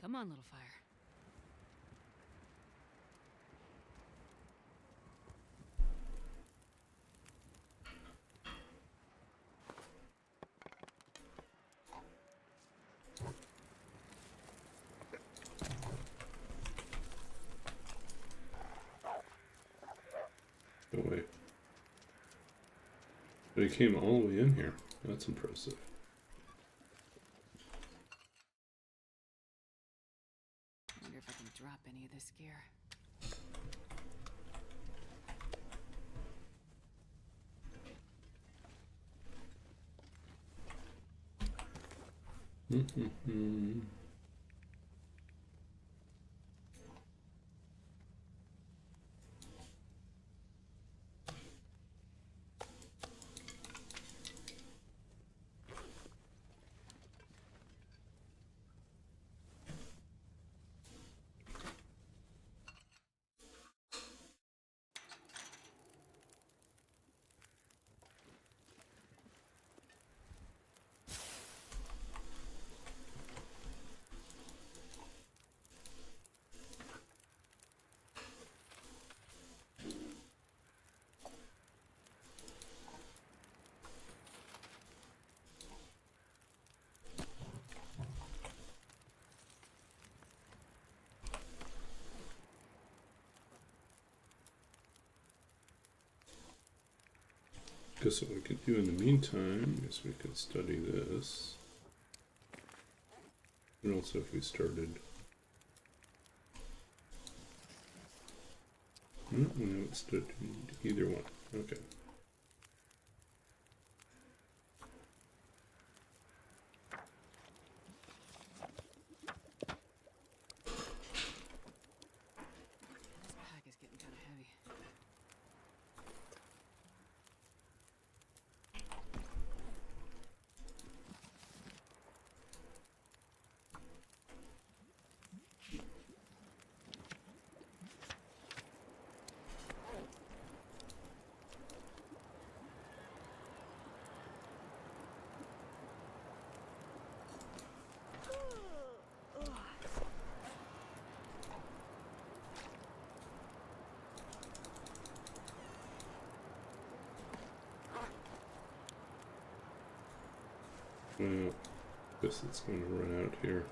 Come on, little fire. Go away. But he came all the way in here. That's impressive. I wonder if I can drop any of this gear. Guess what we could do in the meantime is we could study this. And also if we started... No, it's studied either one. Okay. This pack is getting kind of heavy. Well, guess it's going to run out here.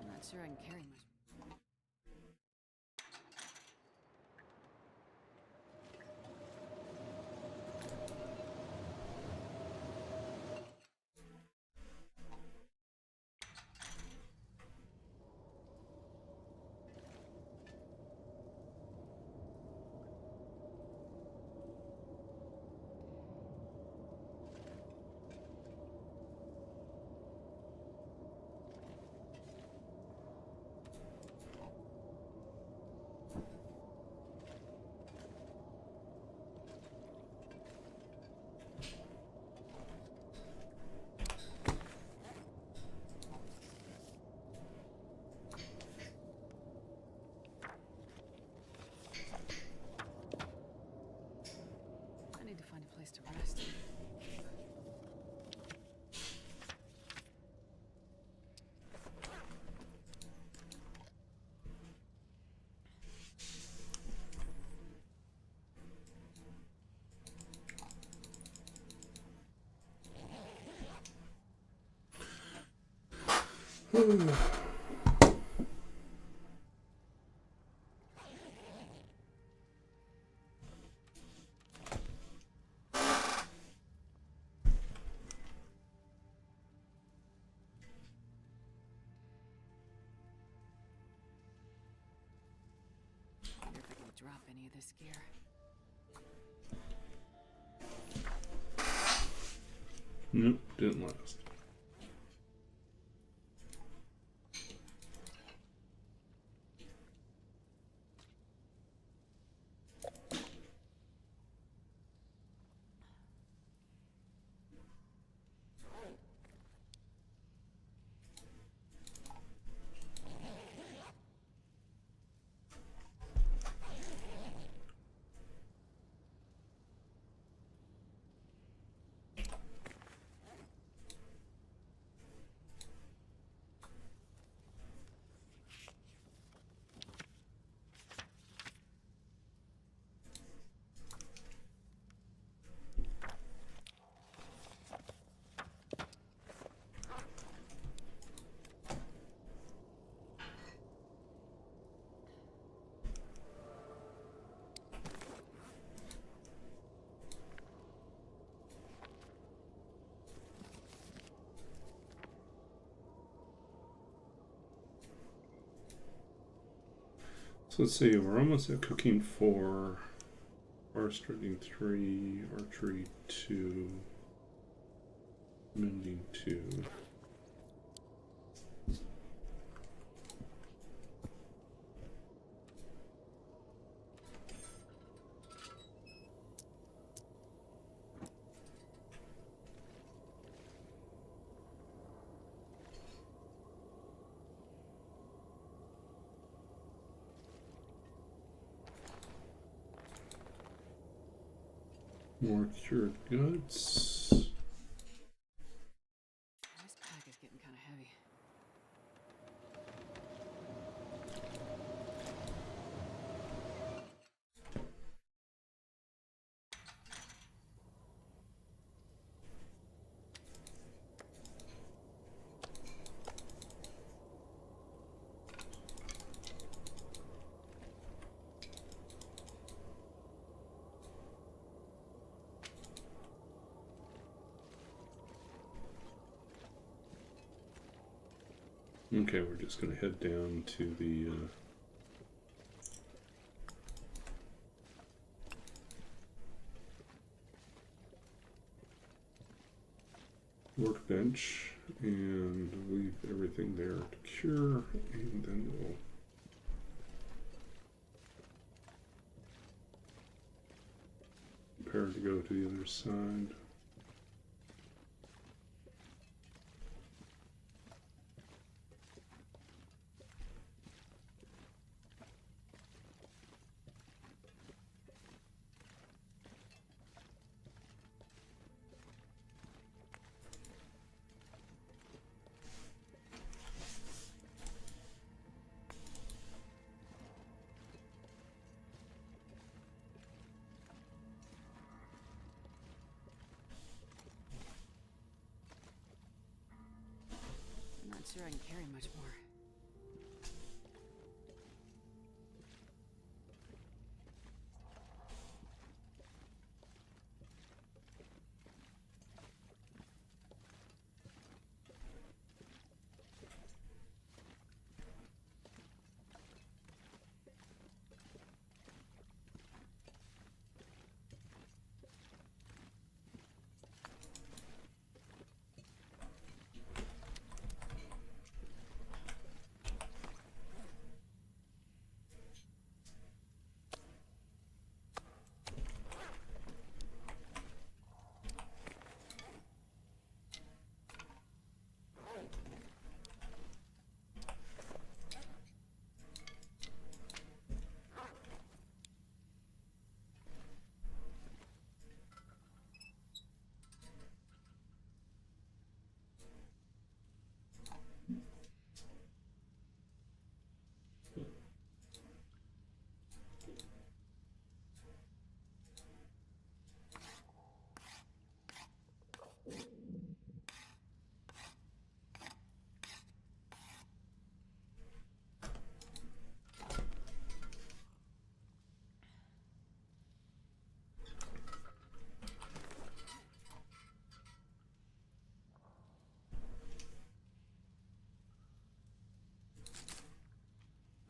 I'm not sure I can carry much. I need to find a place to rest. Wonder if I can drop any of this gear. Nope, didn't last. So let's see, we're almost at cooking 4, bar starting 3, archery 2, mending 2. More cured goods. This pack is getting kind of heavy. Okay, we're just going to head down to the workbench and leave everything there to cure, and then we'll prepare to go to the other side. I'm not sure I can carry much more.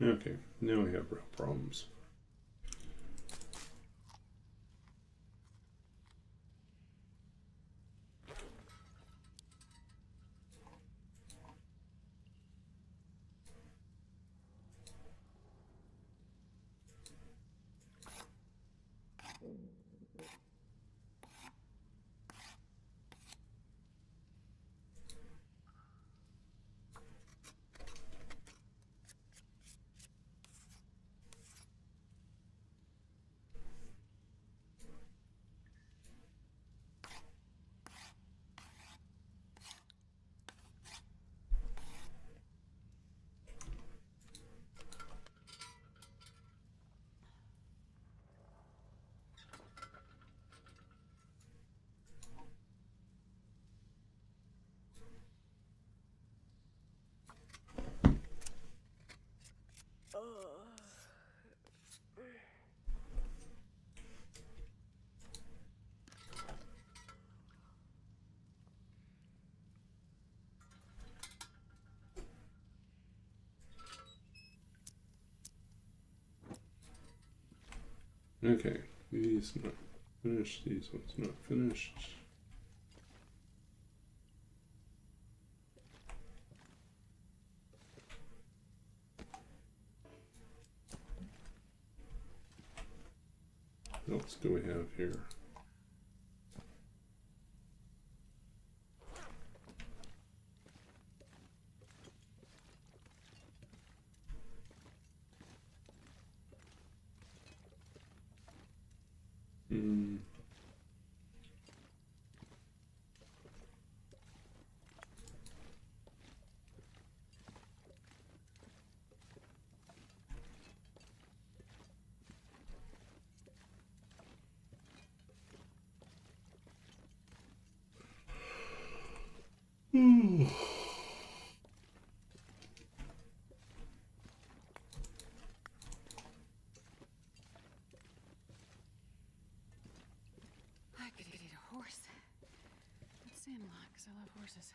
Okay, now we have real problems. Okay, these not finished, these ones not finished. What else do we have here? I could eat a horse. Let's say a lot, because I love horses.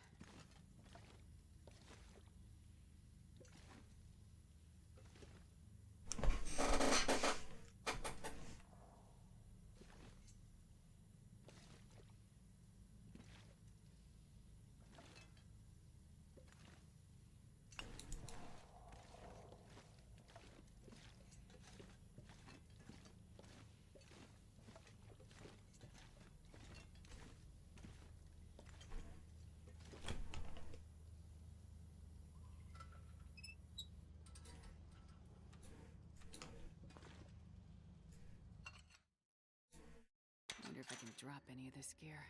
Wonder if I can drop any of this gear.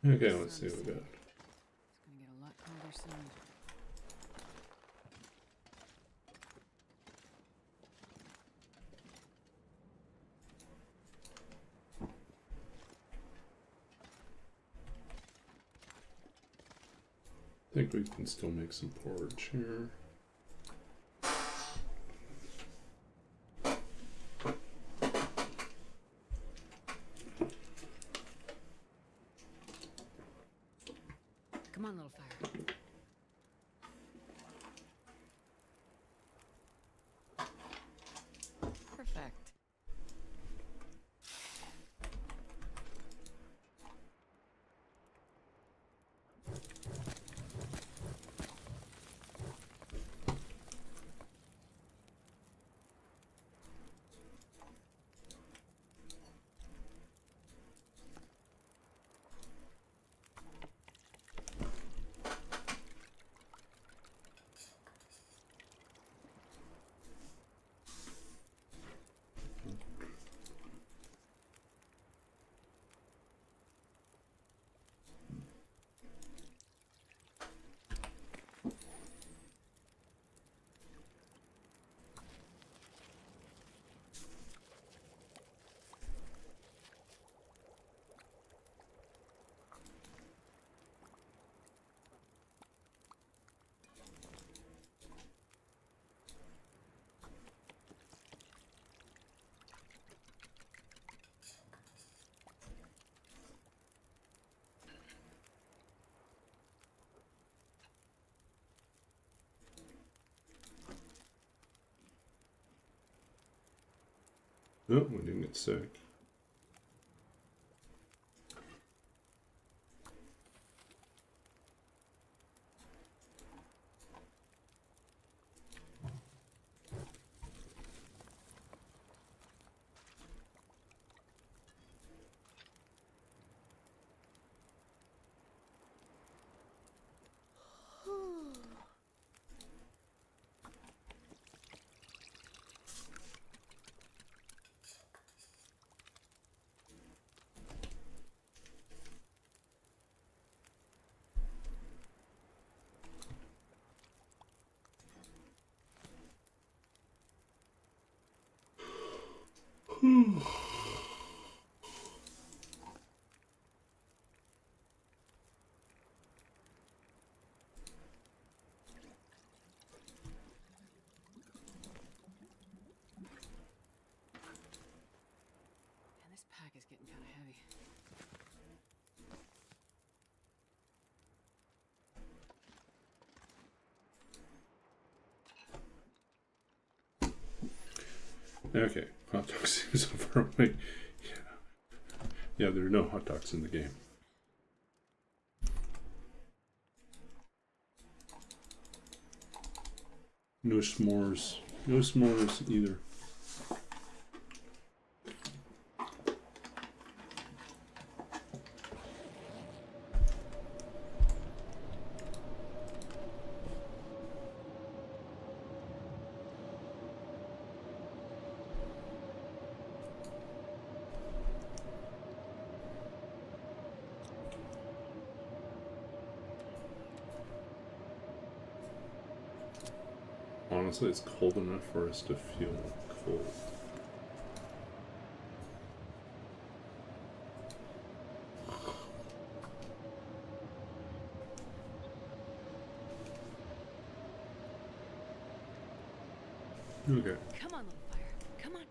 Okay, let's see what we got. It's gonna get a lot colder soon. I think we can still make some porridge here. Come on, little fire. Perfect. No, we didn't get sick. Okay, hot dogs seem so far away. Yeah. Yeah, there are no hot dogs in the game. No s'mores. No s'mores either. Honestly, it's cold enough for us to feel cold. Okay. Come on, little fire. Come on.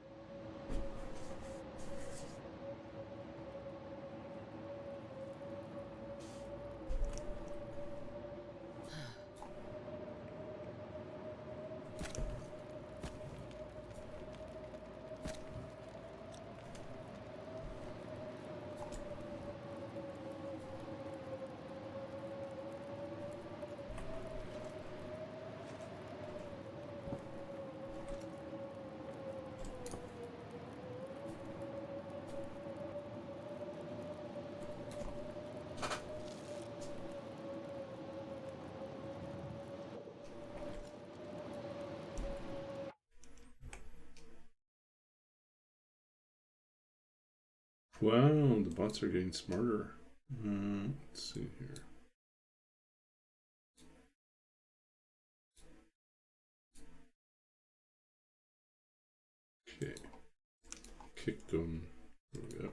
Wow, the bots are getting smarter. Let's see here. Okay. Kick them. There we go.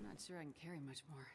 Not sure I can carry much more.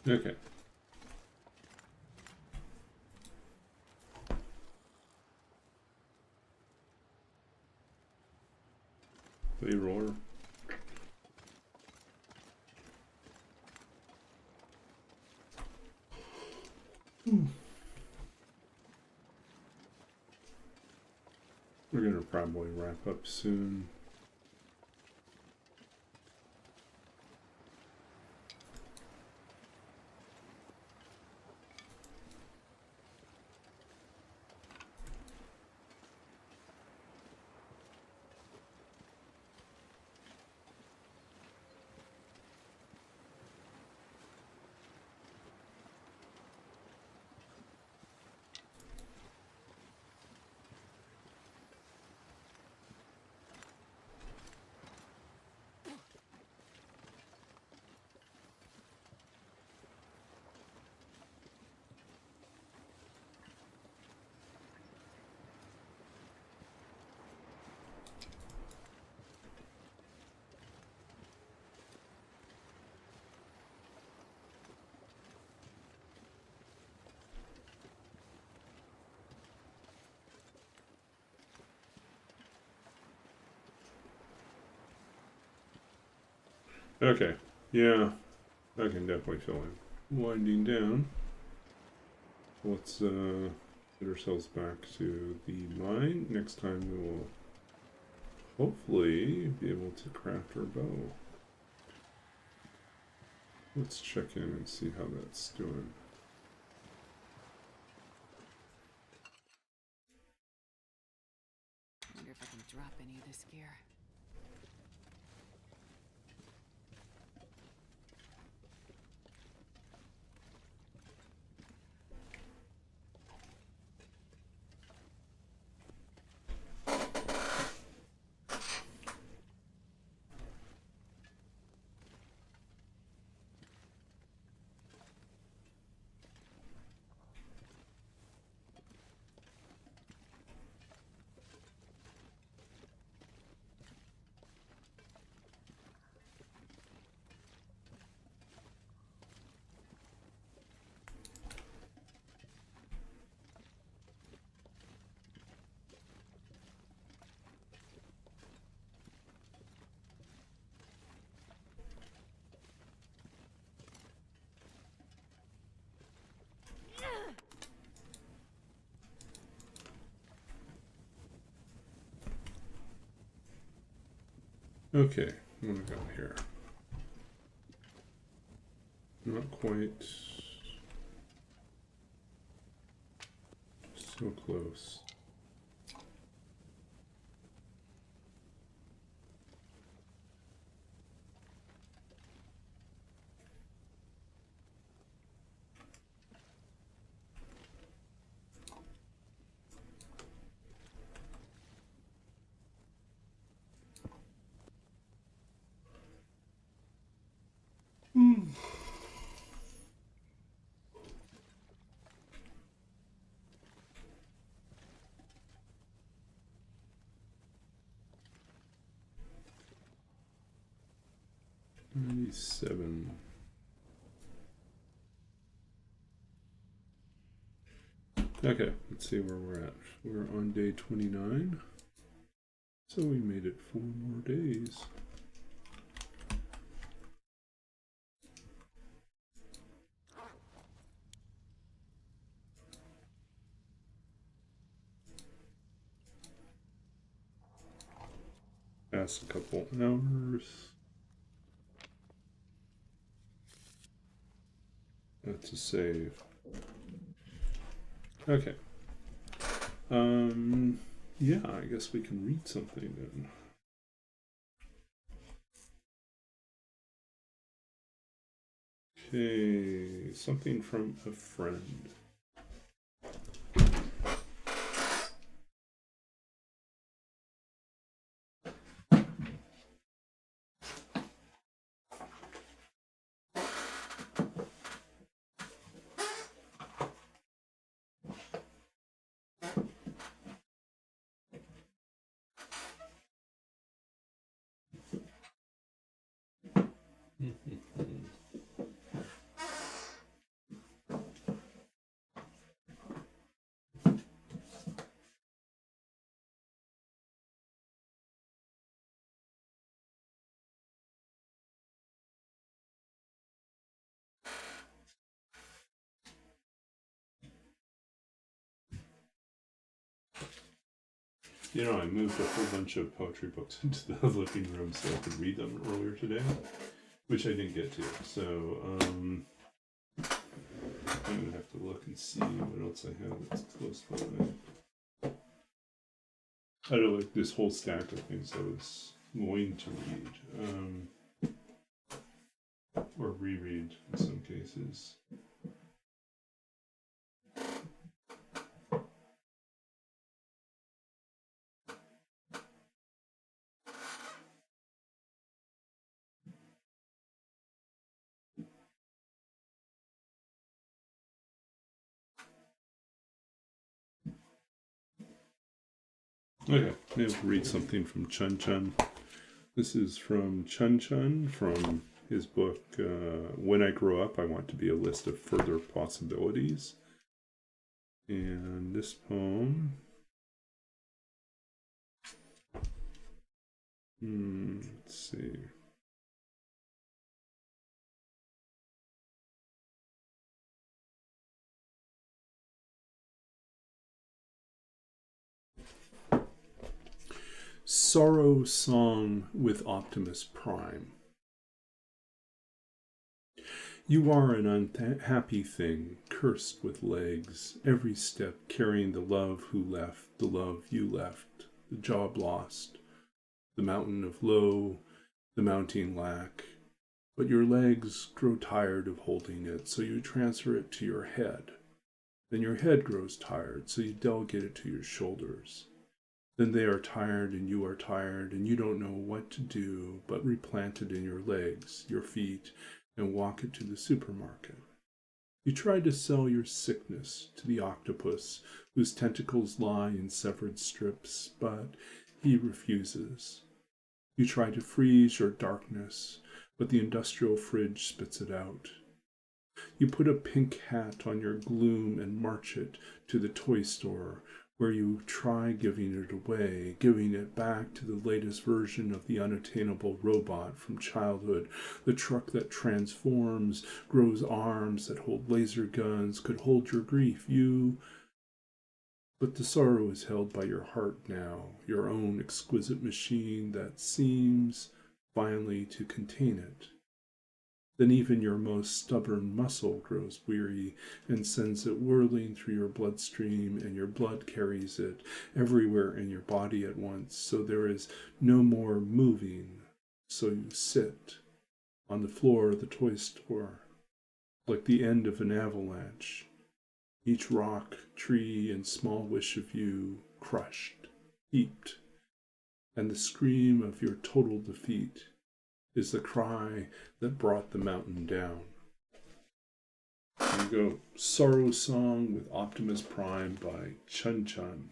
Okay. They roar. We're gonna probably wrap up soon. Okay, yeah, I can definitely fill in. Winding down. Let's get ourselves back to the mine. Next time we will hopefully be able to craft our bow. Let's check in and see how that's doing. I wonder if I can drop any of this gear. Okay, what do we got here? Not quite. So close. Hmm. 97. Okay, let's see where we're at. We're on day 29. So we made it 4 more days. Past a couple hours. That's a save. Okay. Yeah, I guess we can read something then. Okay, something from a friend. You know, I moved a whole bunch of poetry books into the living room so I could read them earlier today, which I didn't get to. So, I'm gonna have to look and see what else I have that's close by. I don't like this whole stack of things I was going to read, or reread in some cases. Okay, I have to read something from Chun Chun. This is from Chun Chun from his book, When I Grow Up, I Want to Be a List of Further Possibilities. And this poem, let's see. Sorrow Song with Optimus Prime. You are an unhappy thing, cursed with legs, every step carrying the love who left, the love you left, the job lost, the mountain of low, the mounting lack. But your legs grow tired of holding it, so you transfer it to your head. Then your head grows tired, so you delegate it to your shoulders. Then they are tired and you are tired, and you don't know what to do but replant it in your legs, your feet, and walk it to the supermarket. You try to sell your sickness to the octopus whose tentacles lie in severed strips, but he refuses. You try to freeze your darkness, but the industrial fridge spits it out. You put a pink hat on your gloom and march it to the toy store, where you try giving it away, giving it back to the latest version of the unattainable robot from childhood, the truck that transforms, grows arms that hold laser guns, could hold your grief, But the sorrow is held by your heart now, your own exquisite machine that seems finally to contain it. Then even your most stubborn muscle grows weary and sends it whirling through your bloodstream, and your blood carries it everywhere in your body at once, so there is no more moving. So you sit on the floor of the toy store, like the end of an avalanche, each rock, tree, and small wish of you crushed, heaped, and the scream of your total defeat is the cry that brought the mountain down. Here you go. Sorrow Song with Optimus Prime by Chun Chun.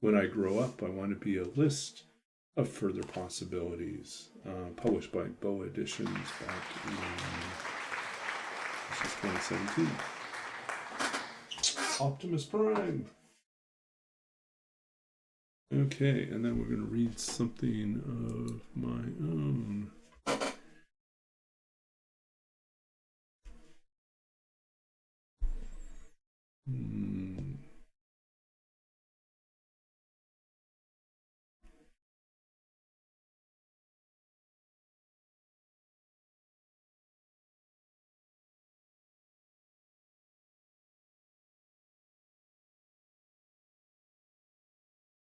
When I grow up, I want to be a list of further possibilities. Published by Boa Editions back in 2017. Optimus Prime. Okay, and then we're going to read something of my own.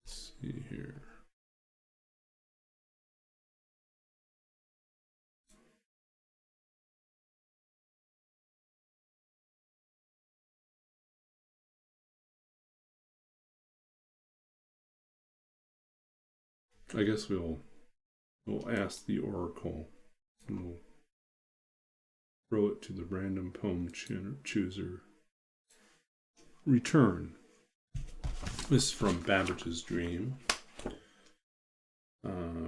Let's see here. I guess we'll ask the oracle, and we'll throw it to the random poem chooser. Return. This is from Babbage's Dream,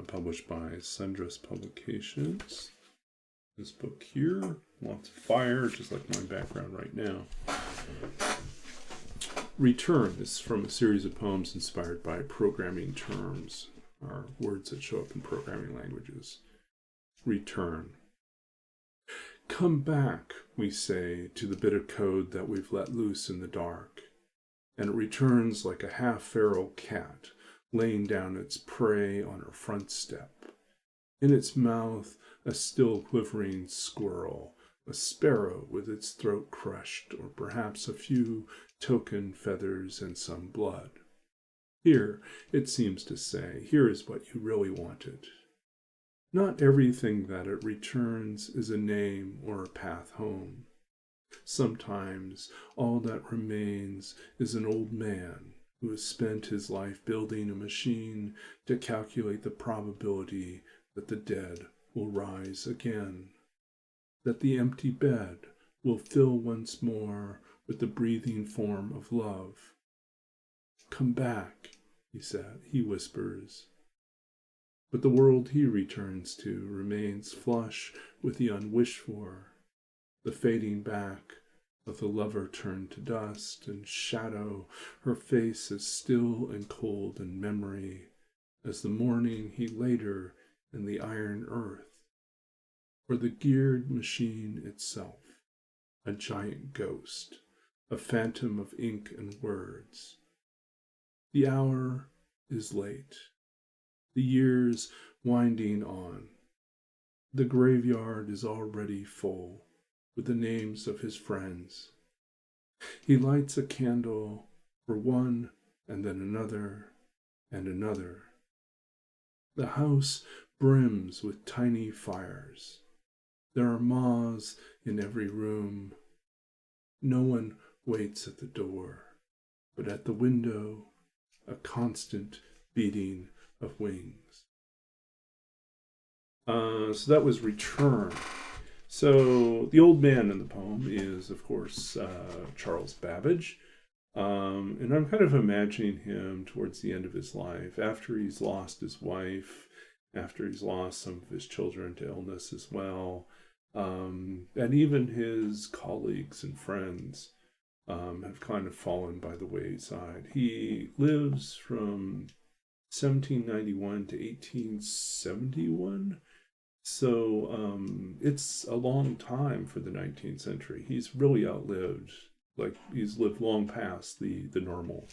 published by Sundress Publications. This book here, lots of fire, just like my background right now. Return. This is from a series of poems inspired by programming terms, or words that show up in programming languages. Return. Come back, we say, to the bit of code that we've let loose in the dark, and it returns like a half-feral cat, laying down its prey on her front step. In its mouth, a still quivering squirrel, a sparrow with its throat crushed, or perhaps a few token feathers and some blood. Here, it seems to say, here is what you really wanted. Not everything that it returns is a name or a path home. Sometimes all that remains is an old man who has spent his life building a machine to calculate the probability that the dead will rise again, that the empty bed will fill once more with the breathing form of love. Come back, he whispers. But the world he returns to remains flush with the unwished for, the fading back of the lover turned to dust and shadow, her face as still and cold in memory as the morning he laid her in the iron earth, or the geared machine itself, a giant ghost, a phantom of ink and words. The hour is late. the years winding on. The graveyard is already full with the names of his friends. He lights a candle for one, and then another, and another. The house brims with tiny fires. There are moths in every room. No one waits at the door, but at the window, a constant beating of wings. So that was Return. So the old man in the poem is, of course, Charles Babbage. And I'm kind of imagining him towards the end of his life, after he's lost his wife, after he's lost some of his children to illness as well, and even his colleagues and friends have kind of fallen by the wayside. He lives from 1791 to 1871. So it's a long time for the 19th century. He's really outlived, like he's lived long past the normal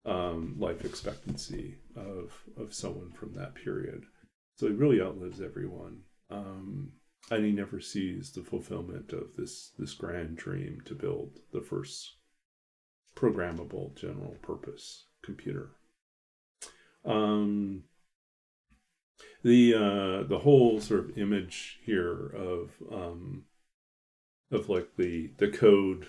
life expectancy of someone from that period. So he really outlives everyone. And he never sees the fulfillment of this grand dream to build the first programmable general purpose computer. The whole sort of image here of like the code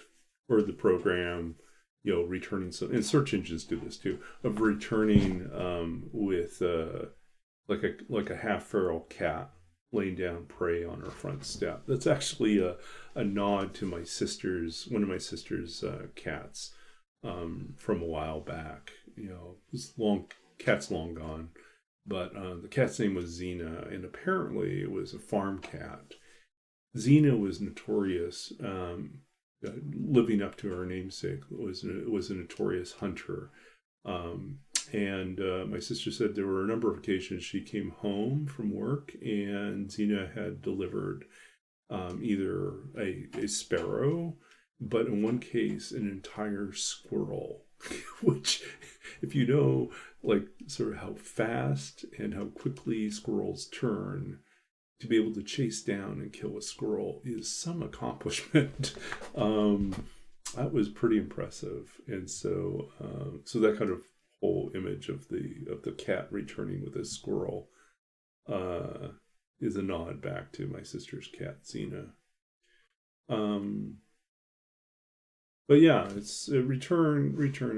or the program, you know, returning some, and search engines do this too, of returning with like a half feral cat laying down prey on her front step. That's actually a nod to my sister's, one of my sister's cats from a while back. You know, this cat's long gone, but the cat's name was Xena, and apparently it was a farm cat. Xena was notorious, living up to her namesake, was a notorious hunter. And my sister said there were a number of occasions she came home from work and Xena had delivered either a sparrow, but in one case, an entire squirrel, which, if you know, like sort of how fast and how quickly squirrels turn, to be able to chase down and kill a squirrel is some accomplishment. That was pretty impressive. And so, so that kind of whole image of the cat returning with a squirrel is a nod back to my sister's cat Xena. But yeah, it's a return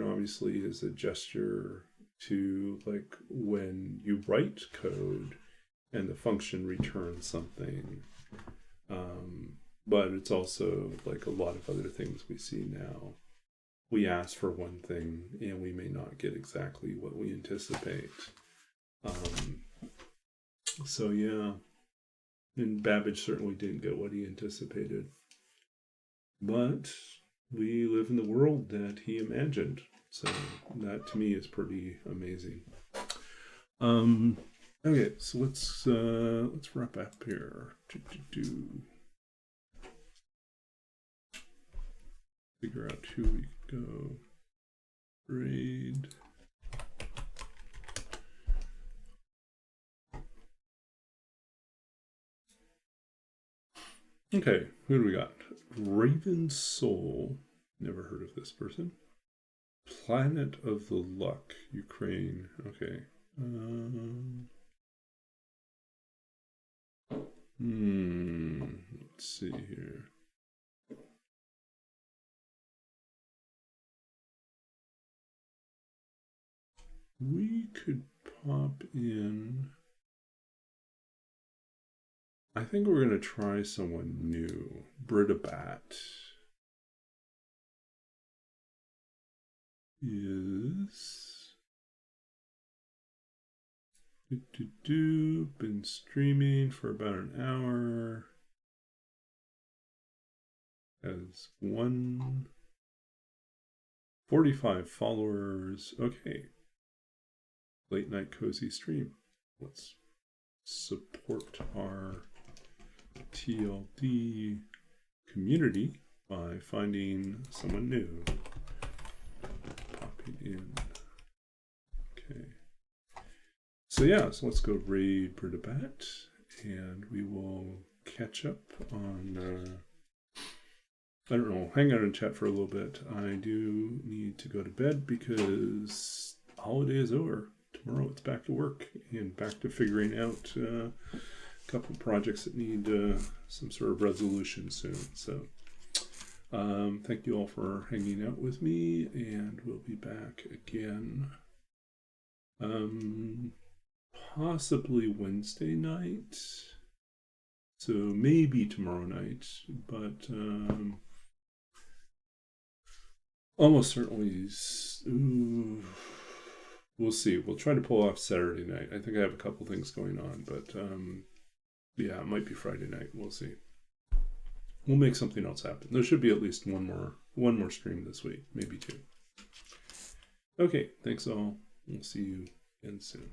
obviously is a gesture to like when you write code and the function returns something. But it's also like a lot of other things we see now. We ask for one thing and we may not get exactly what we anticipate. So yeah, and Babbage certainly didn't get what he anticipated. But we live in the world that he imagined. So that to me is pretty amazing. Okay, so let's wrap up here. Figure out who we could go raid. Okay, who do we got? Raven Soul. Never heard of this person. Planet of the Luck, Ukraine. Okay. Let's see here. We could pop in. I think we're going to try someone new. Brittabat is been streaming for about an hour. Has 145 followers. Okay. Late night cozy stream. Let's support our TLD community by finding someone new. Popping in. Okay. So yeah, so let's go raid Bertabat, and we will catch up on. I don't know. Hang out and chat for a little bit. I do need to go to bed because holiday is over. Tomorrow it's back to work and back to figuring out a couple projects that need some sort of resolution soon. So thank you all for hanging out with me, and we'll be back again possibly Wednesday night. So maybe tomorrow night, but almost certainly, we'll see. We'll try to pull off Saturday night. I think I have a couple things going on, but yeah, it might be Friday night. We'll see. We'll make something else happen. There should be at least one more stream this week, maybe two. Okay, thanks all. We'll see you again soon.